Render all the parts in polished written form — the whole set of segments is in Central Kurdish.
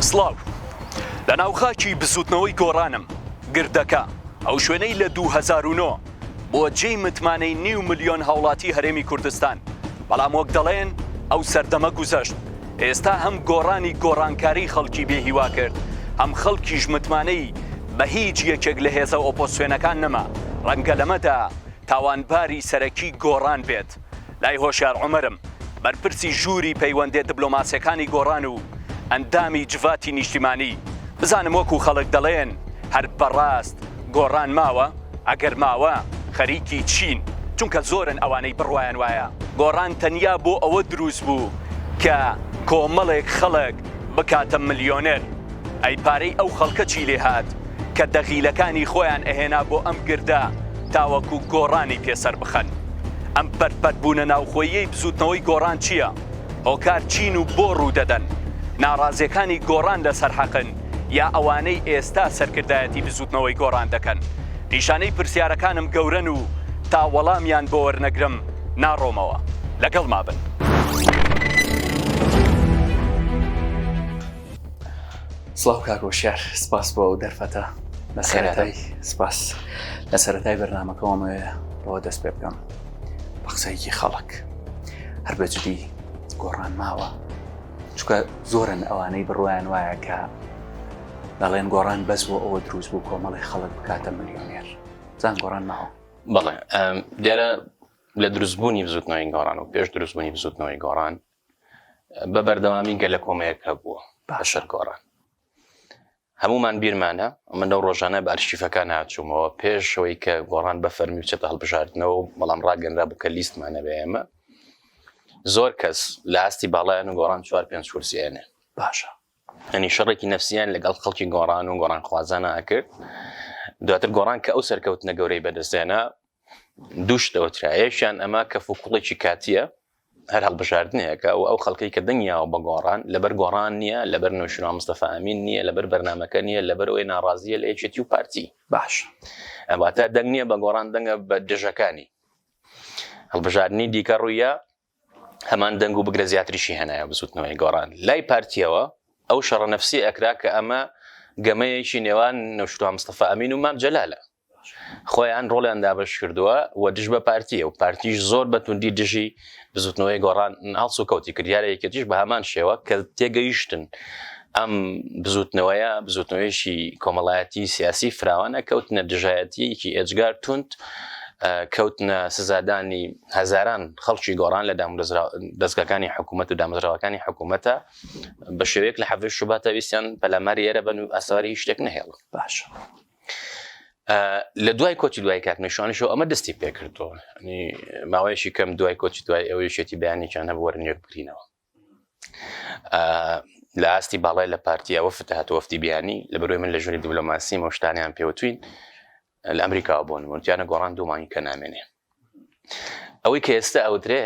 سڵاو لە ناوخاکی بزوتنەوەی گۆڕانم گردەکە ئەو شوێنەی لە 2009 بۆ جێی متمانەی 9 ملیۆن هاوڵاتی هەرێمی کوردستان بەڵام وەک دەڵێن ئەو سەردەمە گوزەشت ئێستا هەم گۆڕانی گۆڕانکاری خەڵکی بێهیوا کرد هەم خەڵکیش متمانەی بە هیچ یەکێک لە هێزە ئۆپۆزسیۆنەکان نەما ڕەنگە لەمەدا تاوانباری سەرەکی گۆڕان بێت لای هۆشیار عومەرم بەرپرسی ژووری پەیوەندێ دیبلۆماسیەکانی گۆڕان و ئەندامی جڤاتی نیشتیمانی بزانم وەکو خەڵک دەڵێن هەر بەڕاست گۆڕان ماوە ئەگەر ماوە خەریکی چین چونکە زۆرن ئەوانەی بڕوایان وایە گۆڕان تەنیا بۆ ئەوە دروست بوو کە کۆمەڵێک خەڵک بکاتە ملیۆنێر ئەی پارەی ئەو خەڵکە چی لێ هات کە دەغیلەکانی خۆیان ئەهێنا بۆ ئەم گردە تاوەکو گۆڕانی پێسەر بخەن ئەم پەرپەربوونە ناوخۆیەی بزوتنەوەی گۆڕان چییە؟ هۆکار چین و بۆ ڕوودەدەن ناڕازیەکانی گۆڕان لەسەر حەقن یا ئەوانەی ئێستا سەرکردایەتی بزوتنەوەی گۆڕان دەکەن نیشانەی پرسیارەکانم گەورەن و تا وەڵامیان بۆ وەرنەگرم ناڕۆمەوە لەگەڵ مابن. سڵاو کاک هۆشیار سپاس بۆ ئەو دەرفەتە لە سەرەتای سپاس لە سەرەتای بەرنامەکەمەوەیە بۆ دەست پێ بکەم بە قسەیەکی خەڵک هەر بەجددی گۆڕان ماوە چونکە زۆرن ئەوانەی بڕوایان وایە کە دەڵێن گۆڕان بەس بۆ ئەوە دروست بوو کۆمەڵی خەڵک بکاتە ملیۆنێر زان گۆڕان ماوە بەڵێ دیارە لە دروستبوونی بزوتنەوەی گۆڕان و پێش دروستبوونی بزوتنەوەی گۆڕان بە بەردەوامی گەلە کۆمەیەکە بووە باشەر گۆڕان هەمومان بیرمانە من لەو ڕۆژانە بە ئەرشیفەکان هاتوومەوە پێشەوەی کە گۆڕان بە فەرمی بچێتە هەڵبژاردنەوە و بەڵام ڕاگەنرا بوو کە لیستمانە بێ ئێمە زۆر کەس لە ئاستی باڵایان و گۆڕان 4-5 کورسیانێ باشە ئەنی شەڕێکی نەفسیان لەگەڵ خەڵکی گۆڕان و گۆڕان خوازانە ئەکرد دواتر گۆڕان کە ئەو سەرکەوتنە گەورەی بەدەستێنە دووشتەوە ترایەشیان ئەمە کە فوکوڵێکی کاتیە هەر هەڵبژاردنەیەکە و ئەو خەڵکی کە دەنگیاوە بە گۆڕان لەبەر گۆڕان نییە لەبەر نوێژراو مستەفا ئەمین نییە لەبەر بەرنامەکە نییە لەبەر ئەوەی ناڕازیە لە یەکێتی و پارتی باش ئەواتە دەنگ نییە بە گۆڕان دەنگە بە دژەکانی هەڵبژاردننی دیکە ڕوویە هەمان دەنگ و بگرە زیاتریشی هەنایە بزوتنەوەی گۆڕان لای پارتیەوە ئەو شەڕە نەفسی ئەکرا کە ئەمە گەمەیەکی نێوان نەوشتووە مستەفا ئەمین و مام جەلالە خۆیان ڕۆڵیان دابش کردووە و دژ بە پارتیە و پارتیش زۆر بەتوندی دژی بزوتنەوەی گۆڕان هەڵسو کەوتی کردیارە یەکێتیش بە هەمان شێوە کە تێگەیشتن ئەم بزوتنەوەیشی کۆمەڵایەتی سیاسی فراوانە کەوتنە دژایەتیەکی ئێجگار توند کەوتنە سزادانی هەزاران خەڵکی گۆڕان لە دەستگاکانی حکوومەت و دامەزراوەکانی حکوومەتە بە شێوەیەک لە حەڤ شوباتە ویستیان پەلاماری ئێرە بن و ئەسواری هیچ شتێک نەهێڵن باشە لە دوای کۆچی دوای کاتمەشانشەوە ئەمە دەستی پێکردەوە ماوەیەکی کەم دوای کۆچی دوای ئەوەی شێتی بەیانێکیان هەبوو وەرن یەک بکرینەوە لە ئاستی باڵای لە پارتی ئەوە فتەهات وەفتی بیانی لە بەروی من لە ژووری دیبلۆماسی مۆشتانیان پێوتوین لە ئەمریکا بۆن وردیانە گۆڕان دوومانی کە نامێنێ ئەوەی کە ئێستا ئەودرێ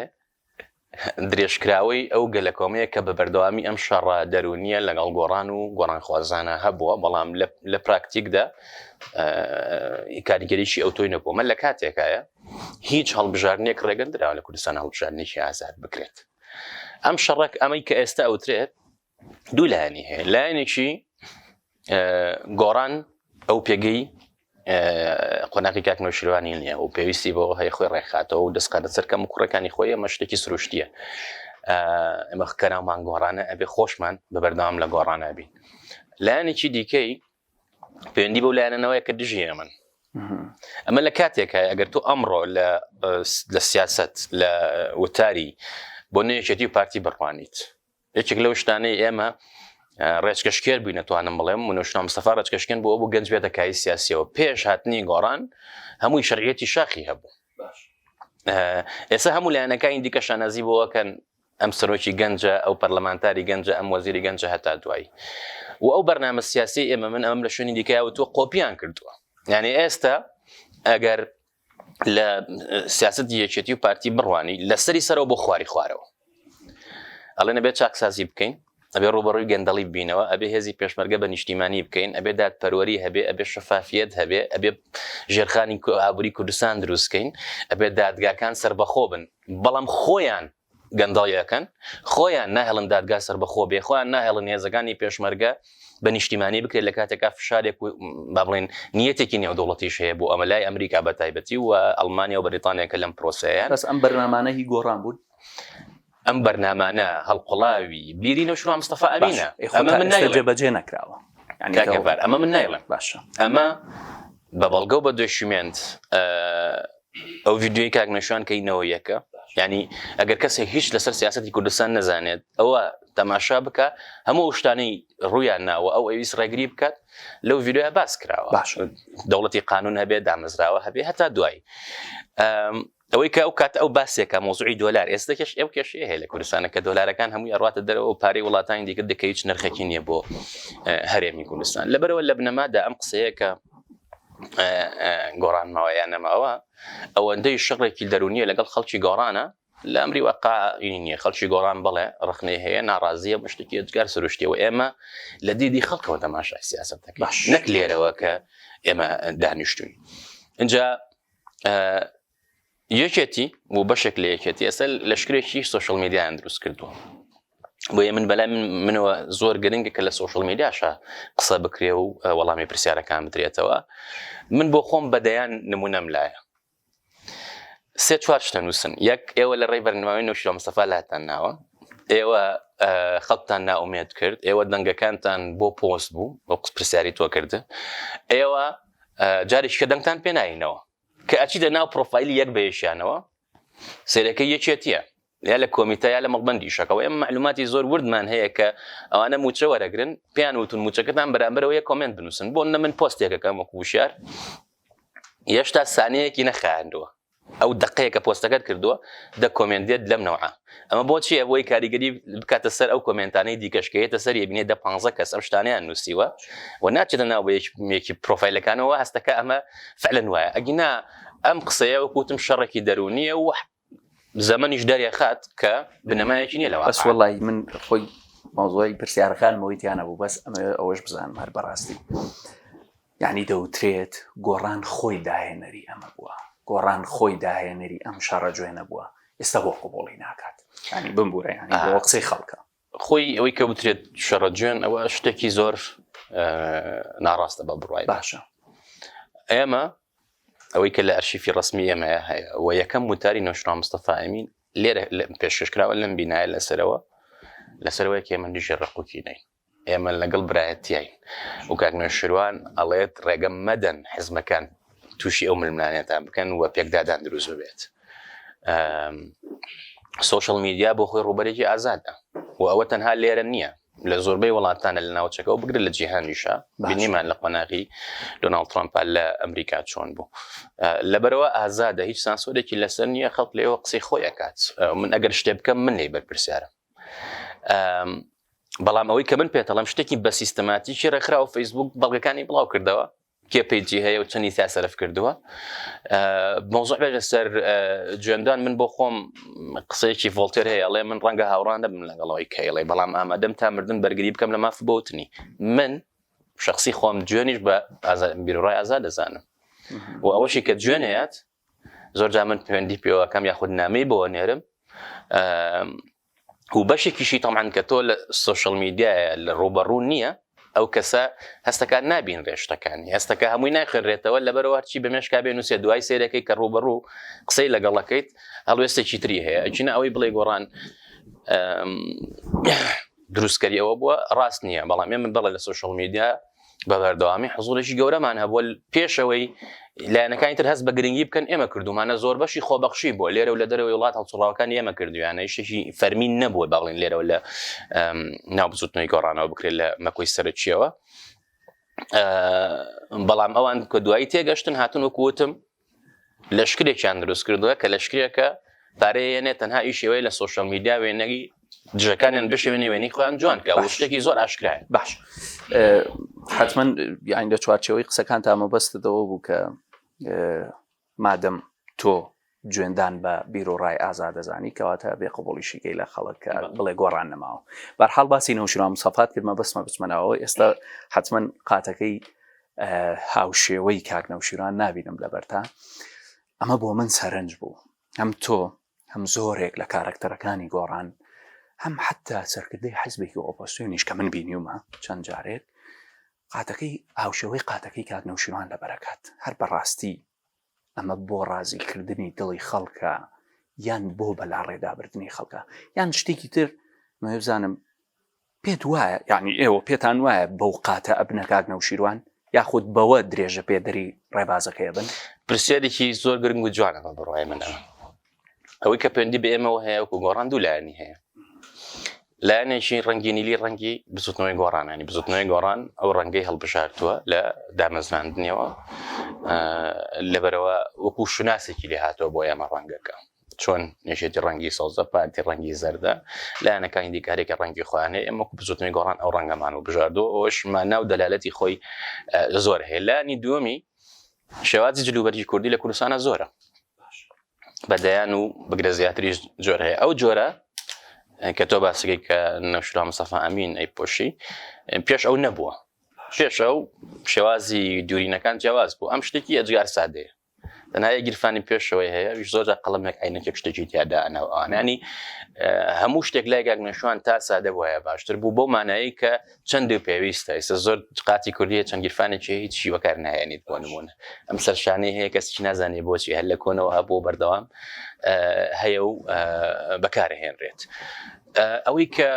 درێژکراوەی ئەو گەلە کۆمەیە کە بە بەردەوامی ئەم شەڕە دەرونیە لەگەڵ گۆڕان و گۆڕان خوازانە هەبووە بەڵام لە پراکتیکدا کاریگەریشی ئەو تۆی نەبووە من لە کاتێکایە هیچ هەڵبژاردنێک ڕێگەندراوە لە کوردستان هەڵبژاردنێکی ئازاد بکرێت ئەم شەڕێک ئەمەی کە ئێستا ئەوترێت دوو لایەنی هەیە لایەنێکی گۆڕان ئەو پێگەی قۆناغی کاک نەوشیروانی نییە و پێویستی بۆ هەیە خۆی ڕێکخاتەوە و دەستقاتە سەرکەم و کوڕەکانی خۆی ئەمە شتێکی سروشتیە ئەمە کەناومان گۆڕانە ئەبێ خۆشمان بە بەردەوام لە گۆڕانە بین لایەنێکی دیکەی پەیوەندی بەو لایەنەوەیە کە دژی ئەمن ئەمە لە کاتێکە ئەگەر تۆ ئەمڕۆ لە سیاست لە وتاری بۆ نوێژێتی و پارتی بڕوانیت یەکێک لەو شتانەی ئێمە ڕێچکەشکێر بووی نەتوانم بڵێم و نوێژراو مستەفا ڕێچکەشکێن بۆ بوو گەنج بێتە کاری سیاسیەوە پێش هاتنی گۆڕان هەمووی شەرعیەتی شاخی هەبوو ئێستا هەموو لایەنەکانی دیکە شانازی بۆەکەن ئەم سەرۆکی گەنجە ئەو پەرلەمانتاری گەنجە ئەم وەزیری گەنجە هەتا دوایی و ئەو بەرنامە سیاسی ئێمە من ئەم لە شوێنی دیکەیەوە تۆ قۆپیان کردووە یعنی ئێستا ئەگەر لە سیاسەتی یەکێتی و پارتی بڕوانی لەسەری سەرەوە بۆ خواری خوارەوە ئەڵێ نەبێت چاکسازی بکەین ئەبێ ڕوبەڕووی گەندەڵی ببینەوە ئەبێ هێزی پێشمەرگە بە نیشتیمانی بکەین ئەبێ دادپەروەری هەبێ ئەبێ شەفافیەت هەبێ ئەبێ ژێرخانی ئابووری کوردستان دروستکەین ئەبێ دادگاکان سربەخۆ بن بەڵام خۆیان گەندەڵیەکەن خۆیان ناهێڵن دادگا سەر بەخۆ بێ خۆیان ناهێڵن هێزەکانی پێشمەرگە بە نیشتیمانی بکرێت لە کاتێکا فشارێک و با بڵێن نیەتێکی نێودوڵەتیش هەیە بۆ ئەمە لای ئەمریکا بە تایبەتی و ئەڵمانیا و بەریتانیاکە لەم پرۆسەیە بەس ئەم بەرنامانە هی گۆڕان بوون ئەم بەرنامانە هەڵقڵاوی بیری نەوشڕا مستەفا ئەمینە ئەمە من جێبەجێ نەکراوە ئەمە من نایڵێم باشە ئەمە بە بەڵگە و بە دوشمنت ئەو ڤیددیۆی کاکنەشان کەینەوە یەکە ینی ئەگەر کەسێک هیچ لەسەر سیاستی کوردستان نەزانێت ئەوە تەماشا بکە هەموو شتانەی ڕوویان ناوە ئەو ئەویست ڕێگری بکات لەو ڤیددیۆە باس کراوە دەوڵەتی قانون هەبێت دامەزراوە هەبێ هەتا دوای ئەوەی کە ئەو کات ئەو باسێکە مۆزوعی دۆلار ئێستا کەش ئەو کێشەیە هەیە لە کوردستانە کە دۆلارەکان هەمووی ئەڕاتە دەرەوە و پارەی وڵاتانی دیکە دەکە هیچ نرخێکی نییە بۆ هەرێمی کوردستان لەبەرەوە لە بنەمادا ئەم قسەیە کە گۆڕانماوەیان نەماوە ئەوەندەی شەڕێکی دەرونیە لەگەڵ خەڵکی گۆڕانە لە ئەمری وەقاعی نییە خەڵکی گۆڕان بڵێ ڕخنەی هەیە ناڕازیە مشتێکی ئەجگار سروشتیەوە ئێمە لە دیدی خەڵکەوە تەماشای سیاست دەکەین نەک لێرەوە کە ئێمە دانیشتوین اینجا یەکێتی و بەشێک لە یەکێتی ئێستا لەشکرێکی سۆشڵ میدیایان دروست کردووە بۆیە من بەلای منەوە زۆر گرنگە کە لە سۆشڵ میدیاشە قسە بکرێ و وەڵامی پرسیارەکان بدرێتەوە من بۆ خۆم بەدەیان نمونەم لایە سێ چوار شتە نووسن یەک ئێوە لە ڕێی بەرنامەی نەوشیرۆ مستەفا لاتان ناوە ئێوە خەڵکتان ناومێت کرد ئێوە دەنگەکانتان بۆ پۆست بوو بۆ پرسیاری تۆ کرد ئێوە جارێککە دەنگتان پێناینەوە کە ئەچیدە ناو پرۆفایلی یەک بەیەشیانەوە سێرەکەی یەکێتیە یا لە کۆمیتە یا لە مەڵبەندی شەکەەوە ئێمە معلوماتی زۆر وردمان هەیە کە ئەوانە موچە وەرەگرن پێیان وتون موچەکەتان بەرامبەرەوە یە کۆمنت بنووسن بۆ نە من پۆستێکەکەم وەکو وشار هێشتا سانەیەکی نەخایاندووە ئەو دقەیەکە پۆستەکەت کردووە دە کۆمنتێت لەم نەوعە ئەمە بۆچی ئەوەی کاریگەری بکاتە سەر ئەو کۆمنتانەی دیکەشکەیەتە سەر یبینێ 15 کەس ئەم شتانیان نووسیوە و ناچێتە ناو یەکی پرۆفایلەکانەوە هەستەکە ئەمە فعلەن وایە ئەگینا ئەم قسەیە وەکوتم شەڕێکی دەرونیە و زەمەنیش دەریەخات کە بنەمایەکی نیە لەوە بەس وەڵی من خۆی مۆزۆی پرسیارەکانمەوەی تیانە بوو بەس ئەمە ئەوەش بزانم هەر بەڕاستی یعنی دەوترێت گۆڕان خۆی داهێنەری ئەمە بووە گۆڕان خۆی داهێنەری ئەم شەڕە جوێنە بووە ئێستا بۆ قوبوڵی ناکات ینی بمبورە ینی بۆ قسەی خەڵکە خۆی ئەوەی کە وترێت شەڕە جوێن ئەوە شتێکی زۆر ناڕاستە بە بڕای باشە ئێمە ئەوەی کە لە ئەرشیفی ڕسمی ئێمە هەیە و یەکەم وتاری نەوشڕا مستەفا ئەمین لێرە پێشکەشکراوە لەم بینایە لەسەرەوەی کە ئێمە دیژە ڕقوکی نین ئێمە لەگەڵ برایەتیین و کاکنەشروان ئەڵێت ڕێگەم مەدەن حزمەکان تووشی ئەو ململانێتان بکەن و پێکدادان دروست ببێت سۆشڵ میدیا بۆ خۆی ڕوبەرێکی ئازادە و ئەوە تەنها لێرە نییە لە زۆربەی وڵاتانە لە ناوچەکەەوە بگرێت لە جیهانیشە بینیمان لە قۆناغی دۆناڵد ترامپ لە ئەمریکا چۆن بوو لەبەرەوە ئازادە هیچ سانسۆرێکی لەسەر نییە خەڵک لێەوە قسەی خۆی ئەکات من ئەگەر شتێ بکەم من لێ بەرپرسیارە بەڵام ئەوەی کە من پێتەڵم شتێکی بە سیستەماتیکی ڕێکخرا و فەیسبوک بەڵگەکانی بڵاو کردەوە کێ پێیجی هەیە و چەندی سەرف کردووە مۆزوع بێ لەسەر جوێندان من بۆ خۆم قسەیەکی ڤۆڵتێر هەیە ئەڵێ من ڕەنگە هاوڕان دەبم لەگەڵەوەی کەیڵێ بەڵام ئامادەم تا مردن بەرگری بکەم لە ماف بۆتنی من شخصی خۆم جوێنیش بە بیرڕای ئازاد دەزانم و ئەوەشی کە جوێنەیەت زۆر جا من پەیوەندی پێوەکەم یاخود نامەی بۆ نێرم و بەشێکیشی تەمان کە تۆ لە سۆشڵ میدیایە لە ڕوبەڕوو نییە ئەو کەسە هەستەکان نابین ڕێشتەکانی هەستەکە هەمووی ناخێڕێتەوە لەبەرەوە هەرچی بەمێشکا بێ نووسێ دوای سێرەکەی کە ڕوبەڕوو قسەی لەگەڵەکەیت هەڵوێستێکی تری هەیە ئەچینە ئەوەی بڵێ گۆڕان دروستکەریەوە بووە ڕاست نییە بەڵام من بڵێ لە سۆشڵ میدیا بە بەردەوامی حزوڵێکی گەورەمان هەبووە پێشەوەی لایەنەکانی تر هەست بە گرنگی بکەن ئێمە کردومانە زۆر بەشی خۆبەخشی بووە لێرە و لە دەرەوەی وڵات هەڵسوڕاوەکانی ئێمە کردویانە شتێکی فەرمین نەبووە باڵین لێرەوە لە ناو بزوتنەوەی گۆڕانەوە بکرێت لە مەکۆی سەرچیەوە بەڵام ئەوان کە دوایی تێگەشتن هاتون وەکوتم لەشکرێکیان دروست کردووە کە لەشکرێکە پارەیەنێت تەنها ئیشەوەی لە سۆشڵ میدیا وێنەگی دژەکانیان بشێوێنی وێنی خۆیان جوان کە شتێکی زۆر ئاشکرایە باش حتمما یان لە چوارچەوەی قسەکان تامەبەستەوە بوو کە مادەم تۆ جوێندان بە بیرۆڕای ئازادەزانی کەواتە بێ قبوڵیشیگەی لە خەڵک بڵێ گۆڕان نەماوە بەرحاڵ باسی نەوشیرۆ مستەفات کردمە بەسمە بچمەنەوە ئێستا حتمما قاتەکەی هاوشێوەی کاک نەوشیرۆان نابینم لەبەرتا ئەمە بۆ من سەرنج بوو هەم تۆ هەم زۆرێک لە کارکتەرەکانی گۆڕان هەم حتا سەرکردەی حیزبێکی ئۆپۆزیسیۆنیش کە من بینیومە چەند جارێک قاتەکەی ئاوشەوەی قاتەکەی کاک نەوشیروان لە بەرەکات هەر بەڕاستی ئەمە بۆ ڕازیکردنی دڵی خەڵکە یان بۆ بەلاڕێدابردنی خەڵکە یان شتێکی تر مە بزانم پێت وایە یعنی ئێوە پێتان وایە بەو قاتە ئەبنە کاک نەوشیروان یاخود بەوە درێژە پێدەری ڕێبازەکەی بن پرسیارێکی زۆر گرنگ و جوانەوە بڕای منەوە ئەوەی کە پەیوەندی بە ئێمەوە هەیە وەکو گۆڕان دوو لایەنی هەیە لایەنێکی ڕەنگی نیلی ڕەنگی بزوتنەوەی گۆڕانانی بزوتنەوەی گۆڕان ئەو ڕەنگەی هەڵبژاردووە لە دامەزراندنیەوە لەبەرەوە وەکو شوناسێکی لێ هاتەوە بۆ ئێمە ڕەنگەکە چۆن نێشێتی ڕەنگی سەوزە پارتی ڕەنگی زەردە لایەنەکانی دیکارێکی ڕەنگی خۆیانەیە ئێمە وەکو بزوتنەوەی گۆڕان ئەو ڕەنگەمان و بژاردووە ئەوەش ماناو دەلالەتی خۆی زۆر هەیە لایەنی دووەمی شێوازی جلوبەرجی کوردی لە کوردستانە زۆرە بەدەیان و بگرە زیاتریش جۆر هەیە ئەو جۆرە کە تۆ باسەکەی کە نەوشیروان مستەفا ئەمین ئەی پۆشی پێش ئەو نەبووە پێش ئەو شێوازی دوورینەکان جیاواز بوو ئەم شتێکی ئەجگار سادەیە تەنها گیرفانی پێشەوەی هەیە زۆر قەڵەمێک عینەکێک شتێکی تیادا ئەناوانانی هەموو شتێک لای کاک نەوشیروان تا سادە بووە باشتر بوو بۆ مانایی کە چەند و پێویستە ئێستا زۆر قاتی کوردیە چەند گیرفانێکی هیچ شیوەکار نهێنیت بۆ نمونە ئەم سەرشانەی هەیە کەسێکی نازانێ بۆچی هەر لە کۆنەوە هەبوو بەردەوام هەیە و بەکارهێنرێت ئەوەی کە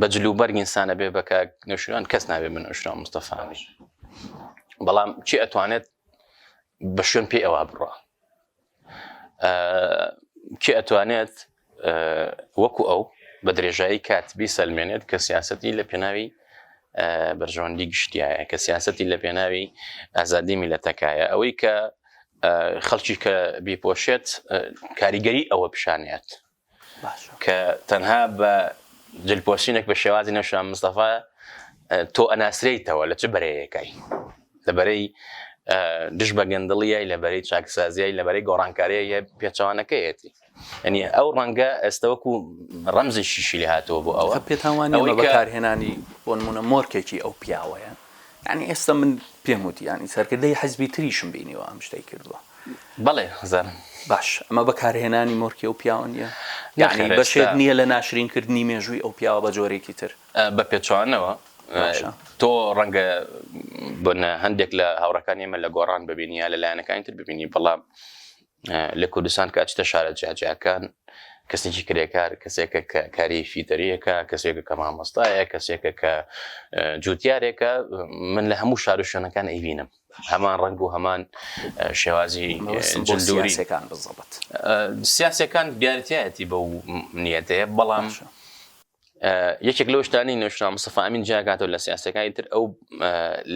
بە جلوبەرگ ئینسانە بێ بە کاک نەوشیروان کەس نابێ من نەوشیروان مستەفا ئەمین بەڵام چی ئەتوانێت بە شوێن پێی ئەوە بڕە کی ئەتوانێت وەکو ئەو بە درێژایی کاتبی سەلمێنێت کە سیاسەتی لە پێناوی بەرژەوەندی گشتیایە کە سیاسەتی لە پێناوی ئازادی میلەتەکایە ئەوەی کە خەڵکی کە بیپۆشێت کاریگەری ئەوە پیشانێت کە تەنها بە جلپۆشینێک بە شێوازی نەوشیروان مستەفا تۆ ئەناسرێیتەوە لە چ بەرەیەکەی لەبەرەی دش بە گەندڵیە لەبەرەی چاکسازیای لەبەرەی گۆڕانکاریە پێچەوانەکەیەتی ئەنی ئەو ڕەنگە ئێستەوەکو ڕەمزی شیشی لێ هاتەوە بۆ ئەوە پێتانوانەوە بەکارهێنانی بۆ نمونە مۆرکێکی ئەو پیاوەیە یعنی ئێستا من پێم وتی ینی سەرکردەی حیزبی تریشم بینیوە ئەم شتەی کردووە بەڵێ زانم باش ئەمە بەکارهێنانی مۆرکی ئەو پیاوە نیە یعنی بەشێک نییە لە ناشرینکردنی مێژووی ئەو پیاوە بە جۆرێکی تر بە پێچوانەوە تۆ ڕەنگە بۆنە هەندێک لە هاوڕەکانی ئێمە لە گۆڕان ببینی یا لە لایەنەکانی تر ببینی بەڵام لە کوردستان کاچتە شارە جیاجیاکان کەسێکی کرێکار کەسێکە کە کاری فیتەریەکە کەسێکە کە مامۆستایە کەسێکە کە جوتیارێکە من لە هەموو شار و شوێنەکان ئەیبینم هەمان ڕنگ و هەمان شێوازی جلدوری سیاسەکان دیارەتایەتی بەو نیەتەیە بەڵام یەکێک لەو شتانی نەوشیروان مستەفا ئەمین جیاگاتەوە لە سیاسەکانی تر ئەو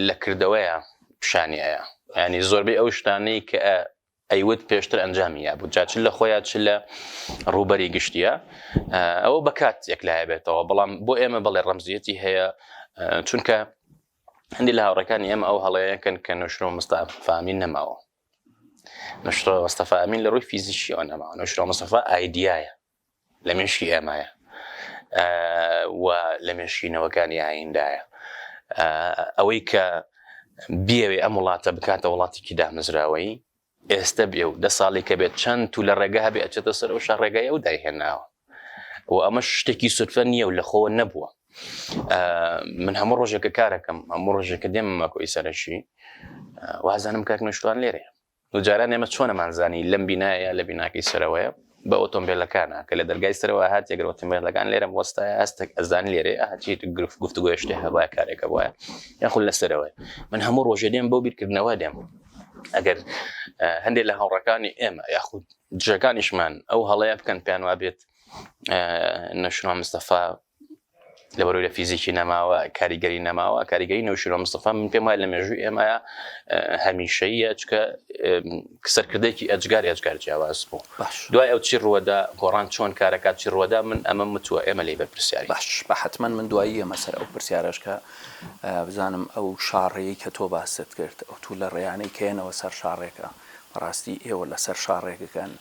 لە کردەوەیە پیشانیایە ینی زۆربەی ئەو شتانەی کە ئەیوت پێشتر ئەنجامیە بوو جا چ لە خۆیان چ لە ڕوبەری گشتیە ئەوە بەکات یەکلایە بێتەوە بەڵام بۆ ئێمە بەڵێ ڕەمزیەتی هەیە چونکە هەندی لە هاوڕەکانی ئێمە ئەو هەڵەیەکەن کە نەوشیروان مستەفا ئەمین نەماوە نەوشیروان مستەفا ئەمین لە ڕووی فیزیکیەوە نەماوە نەوشیروان مستەفا ئایدیایە لە مێشکی ئێمەیە و لە مێشکینەوەکانی ئایندایە ئەوەی کە بیاوێ ئەم وڵاتە بکاتە وڵاتێکی دامەزراوەی ئێستا بێ و 10 ساڵی کە بێت چەند و لە ڕێگە هەبێ ئەچێتە سەر و شە ڕێگای ئەو دایهێناوە و ئەمە شتێکی سوتفە نییە و لە خۆوە نەبووە من هەموو ڕۆژێکە کارەکەم هەموو ڕۆژێکە دێمە کۆی سەرشی وازانم کاک نەوشیروان لێرەیە و جاران ئێمە چۆنەمانزانی لەم بینایە لە بیناکەی سەرەوەیە بە ئۆتۆمبیلەکانە کە لە دەرگای سەرەوە هات یەگەر ئۆتۆمبیلەکان لێرەم وەستایە هەستێک ئەزان لێرێ هەچی گفتوگۆی شتێ هەبایە کارێکە وایە یاخود لەسەرەوەی من هەموو ڕۆژێ دێم بەو بیرکردنەوە دێم ئەگەر هەندێک لە هاوڕەکانی ئێمە یاخود جەکانیشمان ئەو هەڵەیە بکەن پێیان وا بێت نەوشیروان مستەفا لەبەرەوەی لە فیزیکی نەماوە کاریگەری نەماوە کاریگەری نەوشیروان مستەفا من پێم وایە لە مێژووی ئێمەیە هەمیشەیە چکە سەرکردەیەکی ئەجگار جیاواز بوو دوای ئەو چی ڕوەدا گۆڕان چۆن کارەکات چی ڕوەدا من ئەمە متووە ئێمە لێ بەرپرسیاری باش بە حتمما من دوایی ئەمە سەر ئەو پرسیارەش کە بزانم ئەو شاڕێی کە تۆ باست کرد ئەو تو لە ڕێیانەی کێنەوە سەر شاڕێکە بەڕاستی ئێوە لەسەر شاڕێکەکەن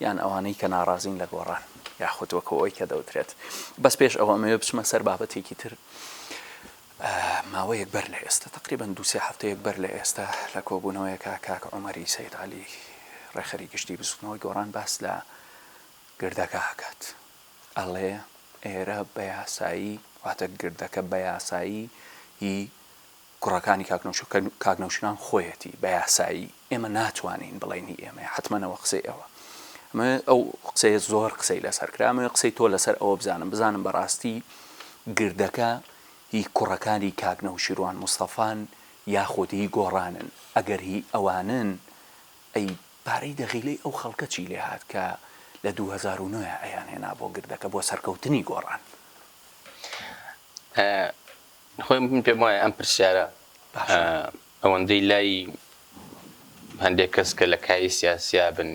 یان ئەوانەی کە ناڕازین لە گۆڕان یاخود وەکو ئەوی کە دەوترێت بەس پێش ئەوە ئەمەوێ بچمە سەر بابەتێکی تر ماوەیەک بەر لە ئێستا تقریبا 2-3 هەفتەیەک بەر لە ئێستا لە کۆبوونەوەیەکە کاک عومەری سەید عەلی ڕێخەری گشتی بسوتنەوەی گۆڕان باس لە گردەکە هەکات ئەڵێ ئێرە بە یاسایی واتە گردەکە بە یاسایی هی کوڕەکانی کاکنەوشنان خۆیەتی بە یاسایی ئێمە ناتوانین بڵێنی ئێمە حتممەەوە قسەی ئەوە ئەو قسەیە زۆر قسەی لەسەرکرامە قسەی تۆ لەسەر ئەوە بزانم بەڕاستی گردەکە هی کوڕەکانی کاکنەوشیروان مستەفان یاخود هی گۆڕانن ئەگەر هی ئەوانن ئەی پارەی دەغیلەی ئەو خەڵکە چی لێ هات کە لە 2009 ئەیان هێنا بۆ گردەکە بۆ سەرکەوتنی گۆڕان خۆی من پێم وایە ئەم پرسیارە ئەوەندەی لای هەندێک کەس کە لە کای سیاسیا بن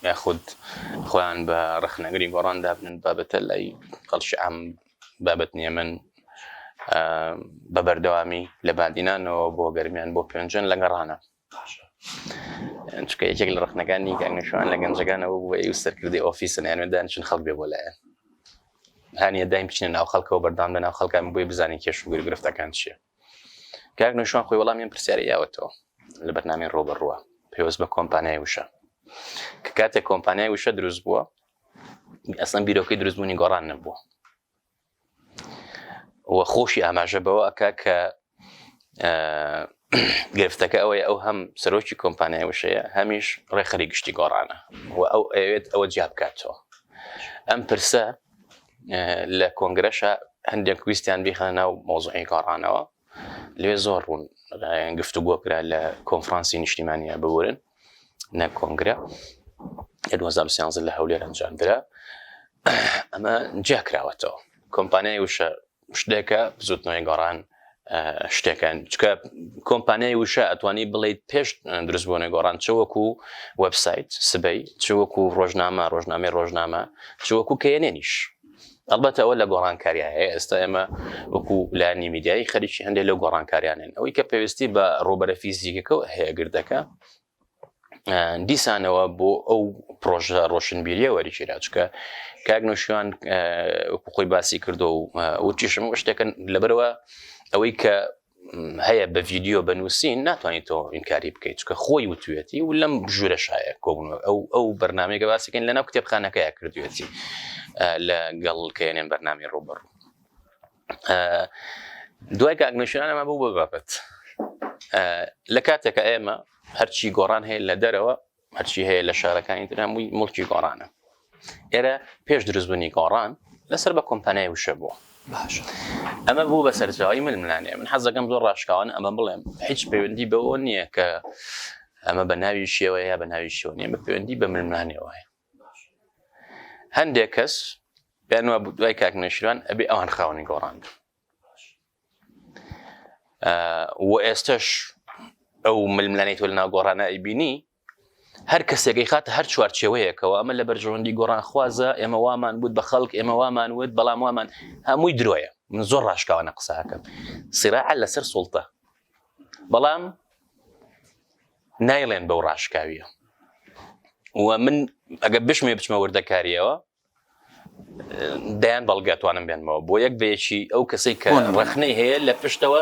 یاخود خۆیان بە ڕخنەگەری گۆڕاندا بنن بابەتە لای خەڵکی عام بابەت نییە من بە بەردەوامی لە بادینانەوە بۆ گەرمیان بۆ پێنجن لە گەڕانە چکە یەکێک لە ڕخنەکانی کاکنەوشیروان لە گەنجەکانەوە بووە ئێ سەرکردی ئۆفیسن یانوێدان چون خەڵک بێ بۆ لایەن هەنیە دایم بچینە ناو خەڵکەوە بەردام بە ناو خەڵکان بۆی بزانین کێش و گرفتەکان چییە کاکنەوشیروان خۆی وەڵامیان پرسیاری یاوەتەوە لە بەرنامەی ڕۆبەڕووە پێوەست بە کۆمپانیای وشە کە کاتێک کۆمپانیای وشە دروست بووە ئەسڵەن بیرۆکەی دروستبوونی گۆڕان نەبووە وە خۆشی ئاماژە بەوە ئەکا کە گرفتەکە ئەوەیە ئەو هەم سەرۆکی کۆمپانیای وشەیە هەمیش ڕێخەری گشتی گۆڕانە و ئەو ئەوێت ئەوە جیا بکاتەوە ئەم پرسە لە کۆنگرەشە هەندێک ویستیان بیخەنە ناو مۆزوعی گۆڕانەوە لێ زۆر ڕوون گفتوگۆ کرا لە کۆنفرانسی نیشتیمانیە ببورن نە کۆنگرە لە 2013 لە هەولێر ئەنجامدرا ئەمە جیا کراوەتەوە کۆمپانیای وشە شتێکە بزوتنەوەی گۆڕان شتێکان چکە کۆمپانیای وشە ئەتوانی بڵێیت پێش دروستبوونەوەی گۆڕان چ وەکو وەبسایت سبەی چ وەکو ڕۆژنامە چ وەکو کێنێنیش ئەلبەتە ئەوە لە گۆڕانکاریە هەیە ئێستا ئێمە وەکو لانی میدیایی خەریکی هەندێک لەو گۆڕانکاریانن ئەوەی کە پێویستی بە ڕوبەرە فیزیکەکە هەیە گردەکە دیسانەوە بۆ ئەو پرۆژە ڕۆشنبیریە وەریگیرا چکە کاکنەوشیروان وەکو خۆی باسی کردو و چیشم شتێکن لەبەرەوە ئەوەی کە هەیە بە ڤیدیۆ بنووسین ناتوانیت تۆ ئینکاری بکەیت چکە خۆی وتوێتی و لەم ژوورە شایە کۆبوونەوە ئەو بەرنامەیەکە باسیکەین لەناو کتێبخانەکەیە کردوێتی لەگەڵ کێنێن بەرنامی ڕۆبەڕوو دوای کاکنەوشیروان ئەمە بوو بە بابەت لە کاتێکە ئێمە هەرچی گۆڕان هەیە لە دەرەوە هەرچی هەیە لە شارەکانی تر هەمووی مڵکی گۆڕانە ئێرە پێش دروستبوونی گۆڕان لەسەر بە کۆمپانیای وشە بووە ئەمە بوو بە سەرچاوی ململانەیە من حەزەکەم زۆر ڕاشکاوانە ئەمە بڵێم هیچ پەیوەندی بەوە نییە کە ئەمە بە ناوی شێوەیە یا بە ناوی شێوە نیە بە پەیوەندی بە ململانەوە هەیە هەندێک کەس پێیانوە دوای کاکنەوشیروان ئەبێ ئەوان خاوەنی گۆڕان و ئێستش ئەو ململانەی تۆ لە ناو گۆڕانە ئەیبینی هەر کەسێکی خاتە هەر چوارچێوەیەکەوە ئەمە لە بەرژەوەندی گۆڕان خوازە ئێمە وامان بوت بە خەڵک ئێمە وامان وت بەڵام وامان هەمووی درۆیە من زۆر ڕاشکاوانە قساکەم سیراعە لەسەر سوڵتە بەڵام نایڵێن بەو ڕاشکاویە و من ئەگە بشمێ بچمە وردەکاریەوە دایان بەڵگاتوانم بێنمەوە بۆ یەک بەیەکی ئەو کەسەی کە ڕەخنەی هەیە لە پشتەوە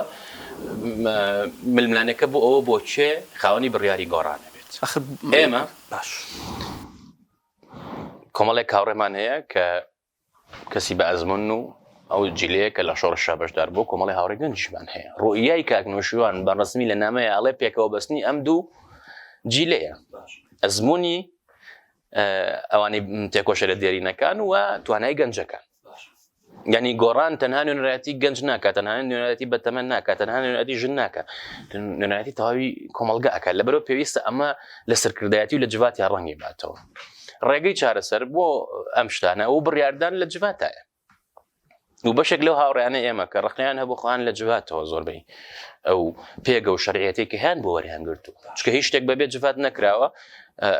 ململانەکە بۆ ئەوە بۆ چێ خاوەنی بڕیاری گۆڕانە بێت ئێمە باش کۆمەڵێک کاوڕێمان هەیە کە کەسی بە ئەزمون و ئەو جیلەیە کە لە شۆڕشا بەشدار بۆ کۆمەڵی هاوڕێ گەنجیشمان هەیە ڕوئیای کاکنەوشیروان بە ڕسمی لە نامەیە ئەڵێ پێکەوە بەستنی ئەم دوو جیلەیە ئەزمموی ئەوانەی تێکۆشە لە دێرینەکان و توانای گەنجەکان یعنی گۆڕان تەنها نوێنەرەتی گەنج ناکات تەنها نوێنەرەتی بەتەمەن ناکات تەنها نوێنەرەتی ژن ناکات نوێنەرەتی تەواوی کۆمەڵگە ئەکات لەبەرەوە پێویستە ئەمە لە سەرکردایەتی و لە جواتیا ڕەنگی باتەوە ڕێگەی چارەسەر بۆ ئەم شتانە و بڕیاردان لە جواتایە و بەشێک لەو هاوڕێیانە ئێمە کە ڕخنیان هەبوو خۆیان لە جواتەوە زۆربەی ئەو پێگە و شەرعیەتێکی هیان بۆ وەریان گرتووە چکە هیچ شتێک بەبێ جوات نەکراوە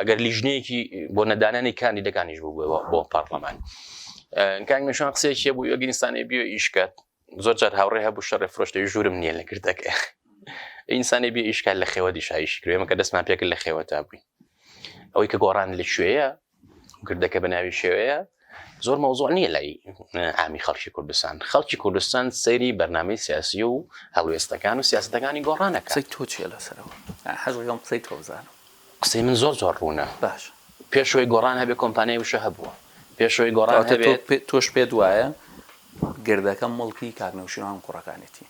ئەگەر لیژنەیەکی بۆ نەدانانی کاندیدەکانیش بوو بۆ پارلەمان کاکنەوشیروان قسەیەکی بوو ئەگەر بیۆ ئیشکات زۆر جار هاوڕێ هەبوو شەڕێ فرۆشتەوی ژوورم نییە لە کردەکە ئینسانی بێ ئیشکات لە خێوە دیشایشی کرد ئێمە کە دەستمان پێکرد لە خێوە تا بووین ئەوەی کە گۆڕان لە شوێیە گردەکە بە ناوی شێوەیە زۆر مەوزوع نییە لای ئامی خەڵکی کوردستان سەیری بەرنامەی سیاسی و هەڵوێستەکان و سیاستەکانی گۆڕانەکە قسەی تۆ چیە لەسەرەوە حەزم قسەی تۆ بزانم قسەی من زۆر ڕوونە باش پێشەوەی گۆڕان هەبێ کۆمپانیای وشە هەبووە پێشەوەی گۆڕان هەبێت تۆش پێت وایە گردەکە مڵکی کاکنەوشیوان کوڕەکانێتی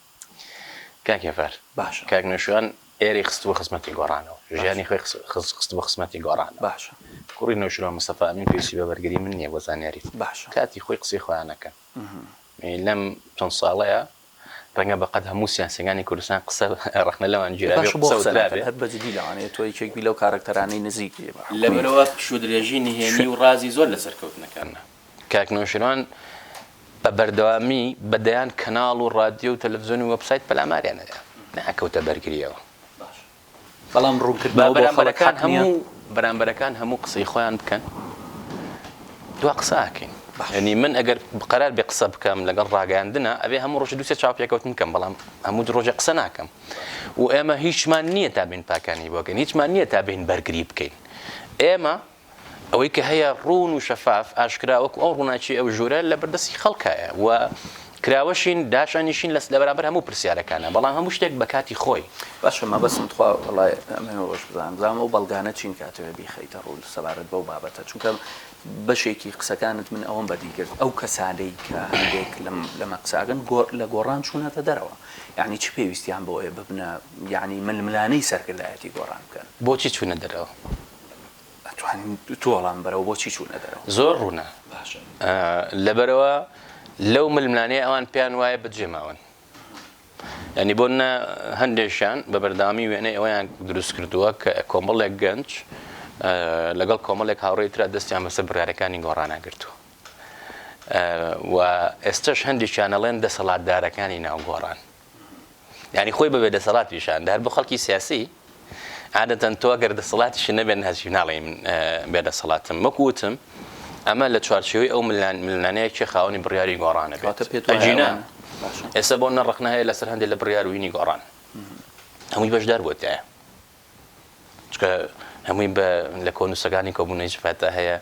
کاکێفەر باشە کاکنەوشیوان ئێری خستووە خزمەتی گۆڕانەوە ژیانی خۆی خستووە خزمەتی گۆڕان باشە کوڕی نەوشیروان مستەفا ئەمین پێویستی بە بەرگری من نییە بۆ زانیاریت باشە کاتی خۆی قسەی خۆیانەکە لەم چەند ساڵەیە ڕەنگە بەقەت هەموو سیاسەکانی کوردستان قسە ڕخنە لەوان جێرابێ هەر بەجددی لەوانەیە تۆی کێکبی لەو کارکتەرانەی نزیکی لەبەرەوە شودرێژی نهێنی و ڕازی زۆر لەسەر کەوتنەکانە کاکنەوشیروان بە بەردەوامی بەدەیان کەناڵ و ڕادیۆ و تەلەڤیزیۆن و وەبسایت پەلاماریانەدا نەکەوتە بەرگریەوە بەڵام ڕوونکردن بەرامبەرەکان هەموو قسەی خۆیان بکەن دوا قساکەین ینی من ئەگەر قەرار بێ قسە بکەم لەگەڵ ڕاگەاندنە ئەوێ هەموو ڕۆژ دووسێ چاوپێکەوتن بکەم بەڵام هەموو ڕۆژە قسە ناکەم و ئێمە هیچمان نییە تا بین پاکانی بۆکەین هیچمان نییە تا بین بەرگری بکەین ئێمە ئەوەی کە هەیە ڕوون و شەفاف ئاشکرا وەکو ئەو ڕووناچی ئەو ژوورە لە بەردەستی خەڵکایە و کراوەشین داشانیشین لە بەرامبەر هەموو پرسیارەکانە بەڵام هەموو شتێک بە کاتی خۆی باشە مەبەستم خوا وڵای ئەمە ڕۆژ بزانام و بەڵگانە چین کاتەوە بیخەیتە ڕوو سەبارەت بەو بابەتە چونکە بەشێکی قسەکانت من ئەوم بەدی کرد ئەو کەسانەی کە هەندێک لەمە قساگەن لە گۆڕان چوونەتە دەرەوە یعنی چی پێویستیان بۆ ئێ ببنە یعنی ململانەی سەرکردایەتی گۆڕان بکەن بۆچی چوونە دەرەوە ئەتوانین تۆڵام بەرەوە بۆچی چوونە دەرەوە زۆر ڕوونە لەبەرەوە لەو ململانەیە ئەوان پێیان وایە بەجێماون ینی بۆ هەندێکشان بە بەرداوامی وێنەی ئەویان دروست کردووە کە کۆمەڵێک گەنج لەگەڵ کۆمەڵێک هاوڕێی ترا دەستیان بەسەر بڕیارەکانی گۆڕاناگرتووە و ئێستش هەندێکیانەڵێن دەسەڵاتدارەکانی ناو گۆڕان ینی خۆی بەبێ دەسەڵاتیشان هەر بۆ خەڵکی سیاسی عادەتەن تۆ ئەگەر دەسەڵاتیش نەبێن هەچی ناڵێ من بێدەسەڵاتم وەکوتم ئەمە لە چوارچێوەی ئەو ملانەیەکی خاوەنی بڕیاری گۆڕانە بێت ئەجینە ئێستا بۆ نەڕخنە هەیە لەسەر هەندێک لە بڕیاروینی گۆڕان هەمووی بەشدار بۆتایە چکە هەمووی لە کۆنووسەکانی کۆبوونەی جفاتە هەیە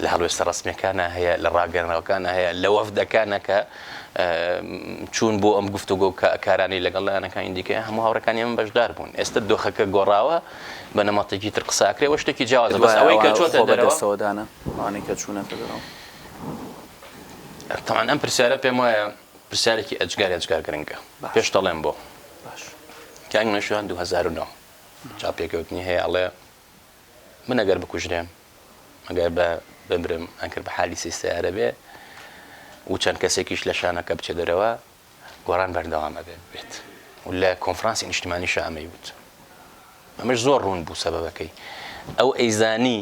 لە هەڵوێستە ڕسمیەکانە هەیە لە ڕاگەرنەوەکانە هەیە لە وەفدەکانە کە چوون بۆ ئەم گفتوگۆ کارانی لەگەڵ لایەنەکانی دیکە هەموو هاوڕەکانی ئەمە بەشدار بوون ئێستا دۆخەکە گۆڕاوە بە نەمەتێکی تر قساکرێ وە شتێکی جیاوازە بەس ئەوەی کە چۆتە دەرەوەدانە وانەی کە چوونەتە دەرەوە تەمان ئەم پرسیارە پێم وایە پرسیارێکی ئەجگار گرنگە پێش دەڵێم بۆ کاکنەوشیروان 2009 چاپێکەوتنی هەیە ئەڵێ من ئەگەر بکوژرێم ئەگەر بمرم ئەنکرد بە حالی سیستایارە بێ و چەند کەسێکیش لە شانەکە بچێ دەرەوە گۆڕان بەردەوامە بێت و لە کۆنفرانسی نیشتیمانی شامەی وت ئەمەش زۆر ڕوون بوو سەبەبەکەی ئەو ئەیزانی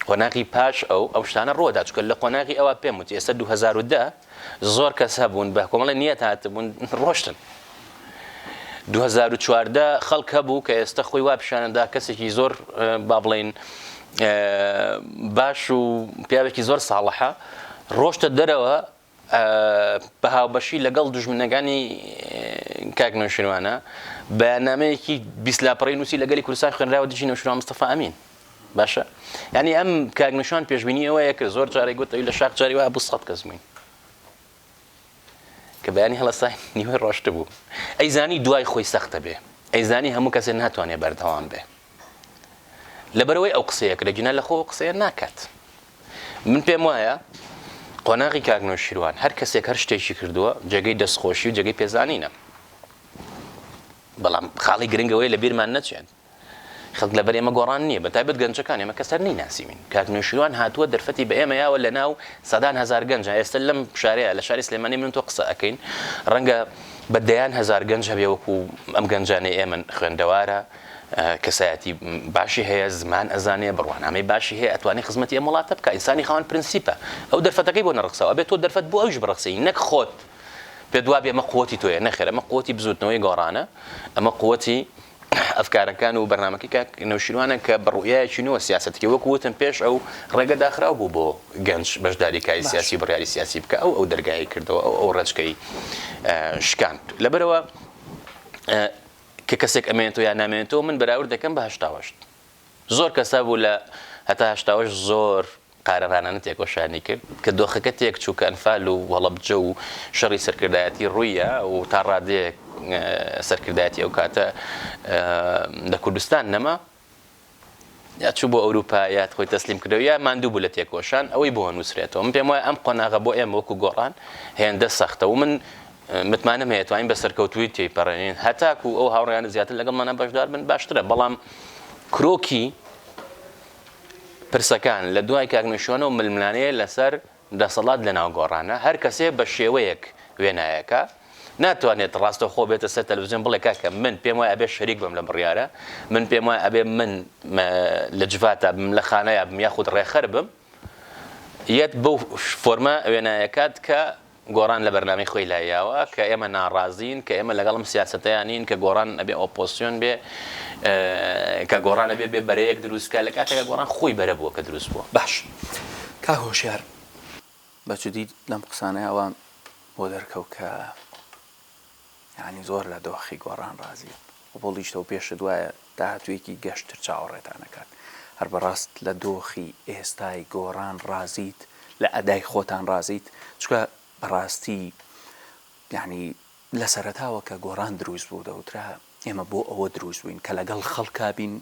قۆناغی پاش ئەو شتانە ڕۆدا چکە لە قۆناغی ئەوە پێم وتی ئێستا 2010 زۆر کەس هەبوون بە کۆمەڵی نیەت هاتبوون ڕۆشتن 2014 خەڵک هەبوو کە ئێستا خۆی وا پیشانەدا کەسێکی زۆر با بڵێن باش و پیاوێکی زۆر ساڵحە ڕۆشتە دەرەوە بە هاوبەشی لەگەڵ دوژمنەکانی کاکنەوشیروانە بەیاننامەیەکی 20 لاپەڕەی نووسی لەگەلی کوردستان خوێنراوە دژی نەوشیروان مستەفا ئەمین باشە ینی ئەم کاکنەوشیروان پێشبینی ئەوەیە کە زۆر جارێک گوتەوەی لە شاق جاری وایە 200 کەس بووین کە بەیانی هەڵەسای نیوەی ڕۆشتە بوو ئەیزانی دوای خۆی سەختە بێ ئەیزانی هەموو کەسێک ناتوانێت بەردەوام بێ لەبەرەوەی ئەو قسەیە کە لەگینە لە خۆ قسەیە ناکات من پێم وایە قۆناغی کاکنەوشیروان هەر کەسێک هەر شتێکی کردووە جێگەی دەستخۆشی و جێگەی پێزانینە بەڵام خاڵی گرنگەوەی لە بیرمان نەچێت خەڵک لەبەر ئێمە گۆڕان نییە بە تایبەت گەنجەکان ئێمە کەسەر نەیناسیوین کاکنەوشیروان هاتووە دەرفەتی بە ئێمە یاوە لە ناو سەدان هەزار گەنجە ئێستا لەم شارەیە لە شاری سلێمانی من تۆ قسە ئەەکەین ڕەنگە بە دەیان هەزار گەنج هەبێ وەکو ئەم گەنجانەی ئێمە خوێندەوارە کەسایەتی باشی هەیە زمان ئەزانێ بڕوانامەی باشی هەیە ئەتوانی خزمەتی ئەم وڵاتە بکە ئینسانی خاوەن پرینسیپە ئەو دەرفەتەکەی بۆ نەڕخسەوە ئەبێت تۆ دەرفەت بۆ ئەوش بڕخسەی نەک خۆت پێ دوابێ ئەمە قووەتی تۆیە نەخێر ئەمە قووەتی بزوتنەوەی گۆڕانە ئەمە قووەتی ئەفکارەکان و بەرنامەکەی کاکنەوشیروانە کە بڕوویایەکی نووە سیاسەتێکی وەکووتم پێش ئەو ڕێگە داخراو بوو بۆ گەنج بەشداریکاری سیاسی بڕیاری سیاسی بکە ئەو دەرگایی کردەوە ئەو ڕێچکەی شکاند لەبەرەوە کە کەسێک ئەمێنێتەوە یا نامێنێتەوە من بەراورد دەکەم بە 88 زۆر کەسا بوو لە هەتا 88 زۆر قارەڕانانە تێکۆشانی کرد کە دۆخەکە تێک چوو کە ئەنفال و وەڵەبجە و شەڕی سەرکردایەتی ڕوویە و تا ڕادەیەک سەرکردایەتی ئەو کاتە لە کوردستان نەما یا چوو بۆ ئەوروپا یات خۆی تەسلیم کردەوە یا ماندوو بوو لە تێکۆشان ئەوەی بۆ نووسرێتەوە من پێم وایە ئەم قۆناغە بۆ ئێمە وەکو گۆڕان هێندە سەختە و من متمانەم هەیە توانین بە سەرکەوتووی تێیپەڕێنین هەتاکو ئەو هاوڕێیانە زیاتر لەگەڵمانە بەشدار بن باشترە بەڵام کرۆکی پرسەکان لە دوای کاکنیشۆنە و ململانەیە لەسەر دەسەڵات لە ناو گۆڕانە هەر کەسێ بە شێوەیەک وێنایەکە ناتوانێت ڕاستەخۆ بێتە سەر تەلەڤیزیۆن بڵێ کاکە من پێم وایە ئەبێ شەریک بم لە بڕیارە من پێم وایە ئەبێ من لە جڤاتە بم لە خانەیە بم یاخود ڕێخەر بم یەت بەو فۆرمە وێنایەکات کە گۆڕان لە بەرنامەی خۆی لایەوە کە ئێمە ناڕازین کە ئێمە لەگەڵم سیاسەتەیانین کە گۆڕان ئەبێ ئۆپۆسیۆن بێ کە گۆڕان ئەبێ بێ بەرەیەک دروستکە لە کاتێکە گۆڕان خۆی بەرە بووە کە دروست بووە باش کا هۆشیار بەجددی لەم قسانەی ئەوان بۆ دەرکەوت کە یعنی زۆر لە دۆخی گۆڕان ڕازی بۆڵیشتەوە پێشت وایە داهاتوویەکی گەشتتر چاوەڕێتانەکات هەر بەڕاست لە دۆخی ئێستای گۆڕان ڕازیت لە ئەدای خۆتان ڕازیت چکە بەڕاستی یعنی لە سەرەتاوە کە گۆڕان دروست بوو دەوترا ئێمە بۆ ئەوە دروست بووین کە لەگەڵ خەڵکا بین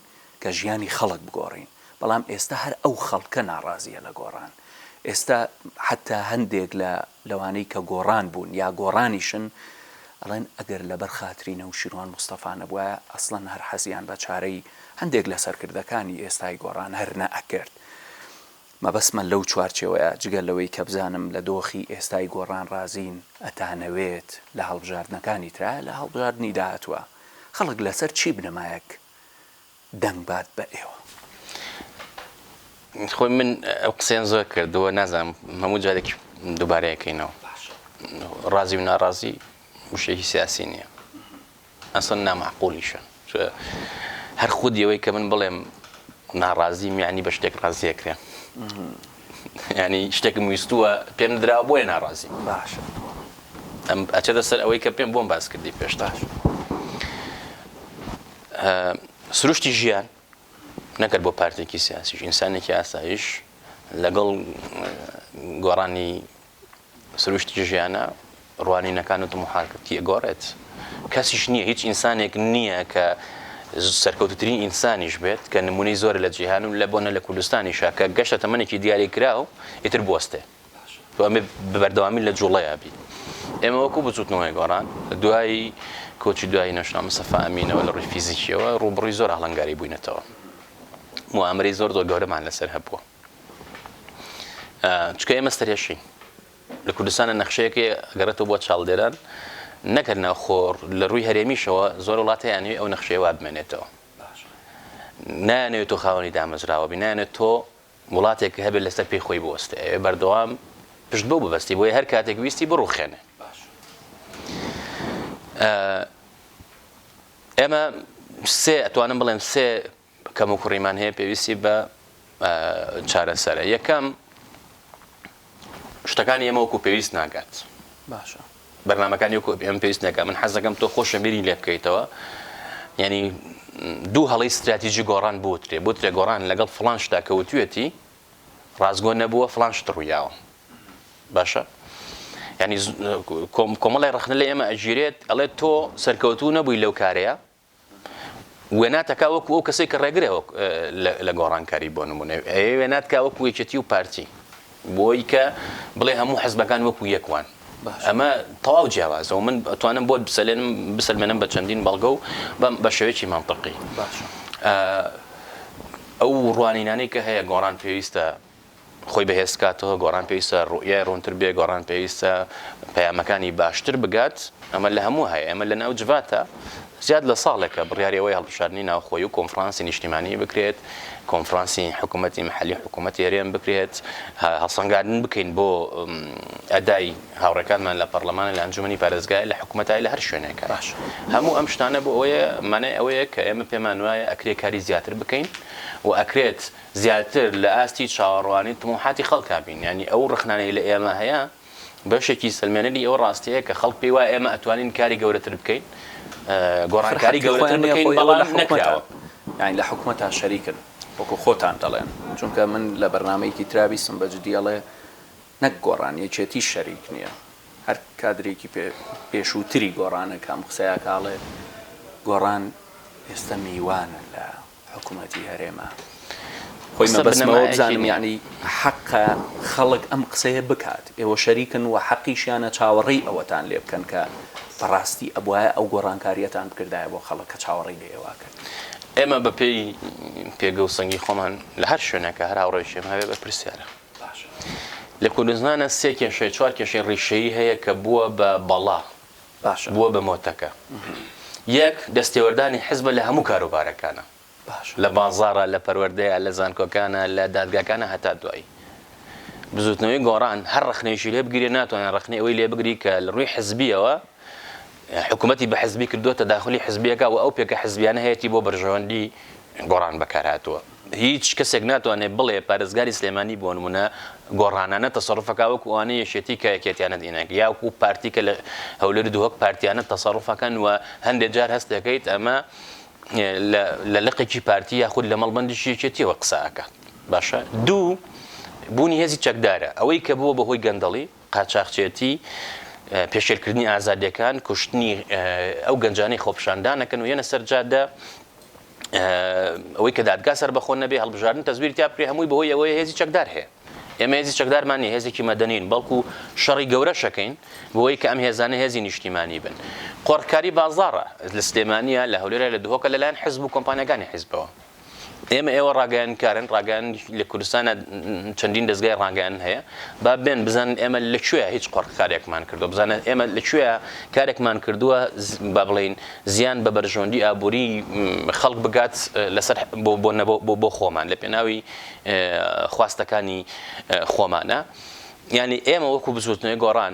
کە ژیانی خەڵک بگۆڕین بەڵام ئێستا هەر ئەو خەڵکە ناڕازیە لە گۆڕان ئێستا حتا هەندێک لەوانەی کە گۆڕان بوون یا گۆڕانیشن ئەڵێن ئەگەر لەبەر خاترینە و شیروان مستەفا نەبووە ئەسڵەن هەر حەزیان بە چارەی هەندێک لە سەرکردەکانی ئێستای گۆڕان هەر نەئەکرد مەبەسمە لەو چوارچێوەیە جگەل لەوەی کە بزانم لە دۆخی ئێستای گۆڕان ڕازین ئەتانەوێت لە هەڵبژاردنەکانی ترا لە هەڵبژاردنی داهاتوە خەڵک لەسەر چی بنەمایەک دەنگ بات بە ئێوە خۆی من ئەو قسەیان زۆر کردەوە نازانم هەموو جارێکی دووبارەیەکەینەوە ڕازی و ناڕازی وشەیەکی سیاسی نییە ئەسڵ نامەعقولیشە هەر خودیەوەی کە من بڵێم ناڕازیم یعنی بە شتێک ڕازیەکرێ ینی شتێکم ویستووە پێم درا بۆیە ناڕازی باشە ئەم ئەچێتە سەر ئەوەی کە پێم بۆم باس کردی پێشتر سروشتی ژیان نەکرد بۆ پارتێکی سیاسیش ئینسانێکی ئاسایش لەگەڵ گۆڕانی سروشتی ژیانە ڕوانینەکان و تموحاکەتی ئەگۆڕێت کەسیش نییە هیچ ئینسانێک نییە کە سەرکەوتوترین ئینسانیش بێت کە نمونەی زۆر لە جیهان و لە بۆنە لە کوردستانیشە کە گەشتە تەمەنێکی دیاری کرا و ئیتر بوەستێ ئەمێ بەبەردەوامی لە جوڵەیە بی ئێمە وەکو بچوتنەوەی گۆڕان دوایی کۆچی دوایی نەشنا مستەفا ئەمینەوە لە ڕووی فیزیکیەوە ڕووبڕووی زۆر هەڵەنگاری بووینەتەوە موامەرەی زۆر گەورەمان لەسەر هەبووە چکە ئێمە ستەرێشین لە کوردستانە نەخشەیەکی ئەگەڕێتەوە بۆ چاڵدێران نەکردنە خۆر لە ڕووی هەرێمیشەوە زۆر وڵاتەیانوی ئەو نەخشەیە وا بمێنێتەوە نایانەوێت تۆ خاوەنی دامەزراوە بی نایانێت تۆ وڵاتێک هەبێت لەسەر پێی خۆی بوەستێ بەردەوام پشت بەو ببەستی بۆیە هەر کاتێک ویستی بڕوخێنێ ئێمە ئەتوانم بڵێم سێ کەم و کوڕیمان هەیە پێویستی بە چارەسەرە یەکەم شتەکانی ئێمە وەکو پێویست ناگات باشە بەرنامەکانی وەکو ئێمە پێویست ناکات من حەز دەکەم تۆ خۆشە بیری لێ بکەیتەوە یعنی دوو هەڵەی استراتیژی گۆڕان بوترێ گۆڕان لەگەڵ فڵان شتا کەوتوێتی ڕازگۆ نەبووە فڵان شت ڕوویاوە باشە ینی کۆمەڵی ڕخنە لە ئێمە ئەگیرێت ئەڵێت تۆ سەرکەوتوو نەبووی لەو کارەیە وێناتەکا وەکو ئەو کەسێک کە ڕێگرێەوە لە گۆڕانکاری بۆ نمونە وێناتکا وەکو یەکێتی و پارتی بۆی کە بڵێ هەموو حەزبەکان وەکو یەکوان ئەمە تەواو جیاوازەوە من ئەتوانم بۆ بسەلمێنم بە چەندین بەڵگە و بە شێوەیەکی مانتەقی ئەو ڕوانینانەی کە هەیە گۆڕان پێویستە خۆی بەهێزکاتەوە گۆڕان پێویستە ڕوئیای ڕوونتر بێ گۆڕان پێویستە پەیامەکانی باشتر بگات ئەمە لە هەموو هەیە ئەمە لە ناو جڤاتە زیاد لە ساڵێکە بڕیاریەوەی هەڵبژاردننی ناوخۆی و کۆنفرانسی نیشتیمانی بکرێت کۆنفرانسی حکوومەتی محلی حکوومەتی هەرێم بکرێت هەڵسەنگاردن بکەین بۆ ئەدای هاوڕێکانمان لە پەرلەمانە لە ئەنجومەنی پارێزگای لە حکوومەتای لە هەر شوێنێکە هەموو ئەم شتانە بۆ ئەوەیە مانای ئەوەیە کە ئێمە پێمان وایە ئەکرێ کاری زیاتر بکەین و ئەکرێت زیاتر لە ئاستی چاوەڕوانی تموحاتی خەڵکا بین ینی ئەو ڕخنانەی لە ئێمە هەیە بەشێکی سلمێنەری ئەوە ڕاستەیە کە خەڵک پێی وایە ئێمە ئەتوانین کاری گەورەتر بکەین گۆڕانکاری گەورەتر بکەین بەڵام نەکراوە یعنی لە حکوومەتان شەریکن وەکو خۆتان دەڵێن چونکە من لە بەرنامەیەکی ترابیستم بەجددی ئەڵێ نەک گۆڕان یەکێتی شەریک نییە هەر کادرێکی پێشووتری گۆڕانە کام قسەیە کاڵێ گۆڕان ئێستا میوانە لە حکوومەتی هەرێمە خۆی مەبەستمەوە بزانم یعنی حەقە خەڵک ئەم قسەیە بکات ئێوە شەریکن و حەقیشیانە چاوەڕێی ئەوەتان لێ بکەن کە بەڕاستی ئەبوایە ئەو گۆڕانکاریەتان بکردایە بۆ خەڵک کە چاوەڕێی لێ ئێوە کرد. ئێمە بە پێی پێگە و سەنگی خۆمان لە هەر شوێنەکە هەر هاوڕێشێم هەوێ بە پرسیارە لە کوردستانە 3 کێشەی 4 کێشەی ڕیشەیی هەیە کە بووە بە بەڵا بووە بە مۆتەکە. یەک دەستێوەردانی حیزبە لە هەموو کاروبارەکانە لە بازاڕە لە پەروەردەیە لە زانکۆکانە لە دادگاکانە هەتا دوایی. بزوتنەوەی گۆڕان هەر ڕخنەیەشی لێ بگیرێ ناتوانێت ڕخنەی ئەوەی لێ بگری کە لە ڕووی حزبیەوە حکوومەتی بە حزبی کردووەتە داخلی حزبیەکە و ئەو پێکە حزبیانە هەیەی بۆ بەرژەوەندی گۆڕان بەکارهاتووە. هیچ کەسێک ناتوانێت بڵێ پارێزگاری سلێمانی بۆ نمونە گۆڕانانە تەسەڕوفەکە وەکو ئەوانەی یەکێتی کە یەکێتیانە دینێک یاکو پارتیکە لە هەولێر دووەک پارتیانە تەسەڕوفەکەن و هەندێک جار هەست دەکەیت ئەمە لە لقێکی پارتی یاخود لە مەڵبەندیشی یەکێتیەوە قساکە. باشە دوو بوونی هێزی چەکدارە ئەوەی کە بووە بەهۆی گەندەڵی قاچاقچێتی پێشێلکردنی ئازادیەکان کوشتنی ئەو گەنجانەی خۆپشاندانەکەن و یەنە سەرجادە ئەوەی کە دادگا سەر بەخۆن نەبێ هەڵبژاردن تەزویری تا بکرێ هەمووی بەهۆی ئەوەی هێزی چەکدار هەیە. ئێمە هێزی چەکدارمانی هێزێکی مەدەنین بەڵکو شەڕی گەورە شەکەین بۆی کە ئەم هێزانە هێزی نیشتیمانی بن. قۆڕکاری بازاڕە لە سلێمانیە لە هەولێرە لە دهۆکە لەلایەن حیزب و کۆمپانیەکانی حیزبەوە. ئێمە ئێوە ڕاگەیانکارن ڕاگەیان لە کوردستانە چەندین دەستگای ڕاگەیان هەیە با بێن بزانن ئێمە لەکوێ هیچ قۆڕکارێکمان کردو بزانن ئێمە لەکوێ کارێکمان کردووە با بڵێن زیان بە بەرژەوەندی ئابووری خەڵک بگات لەسەر بۆ خۆمان لە پێناوی خواستەکانی خۆمانە. یعنی ئێمە وەکو بزوتنەوەی گۆڕان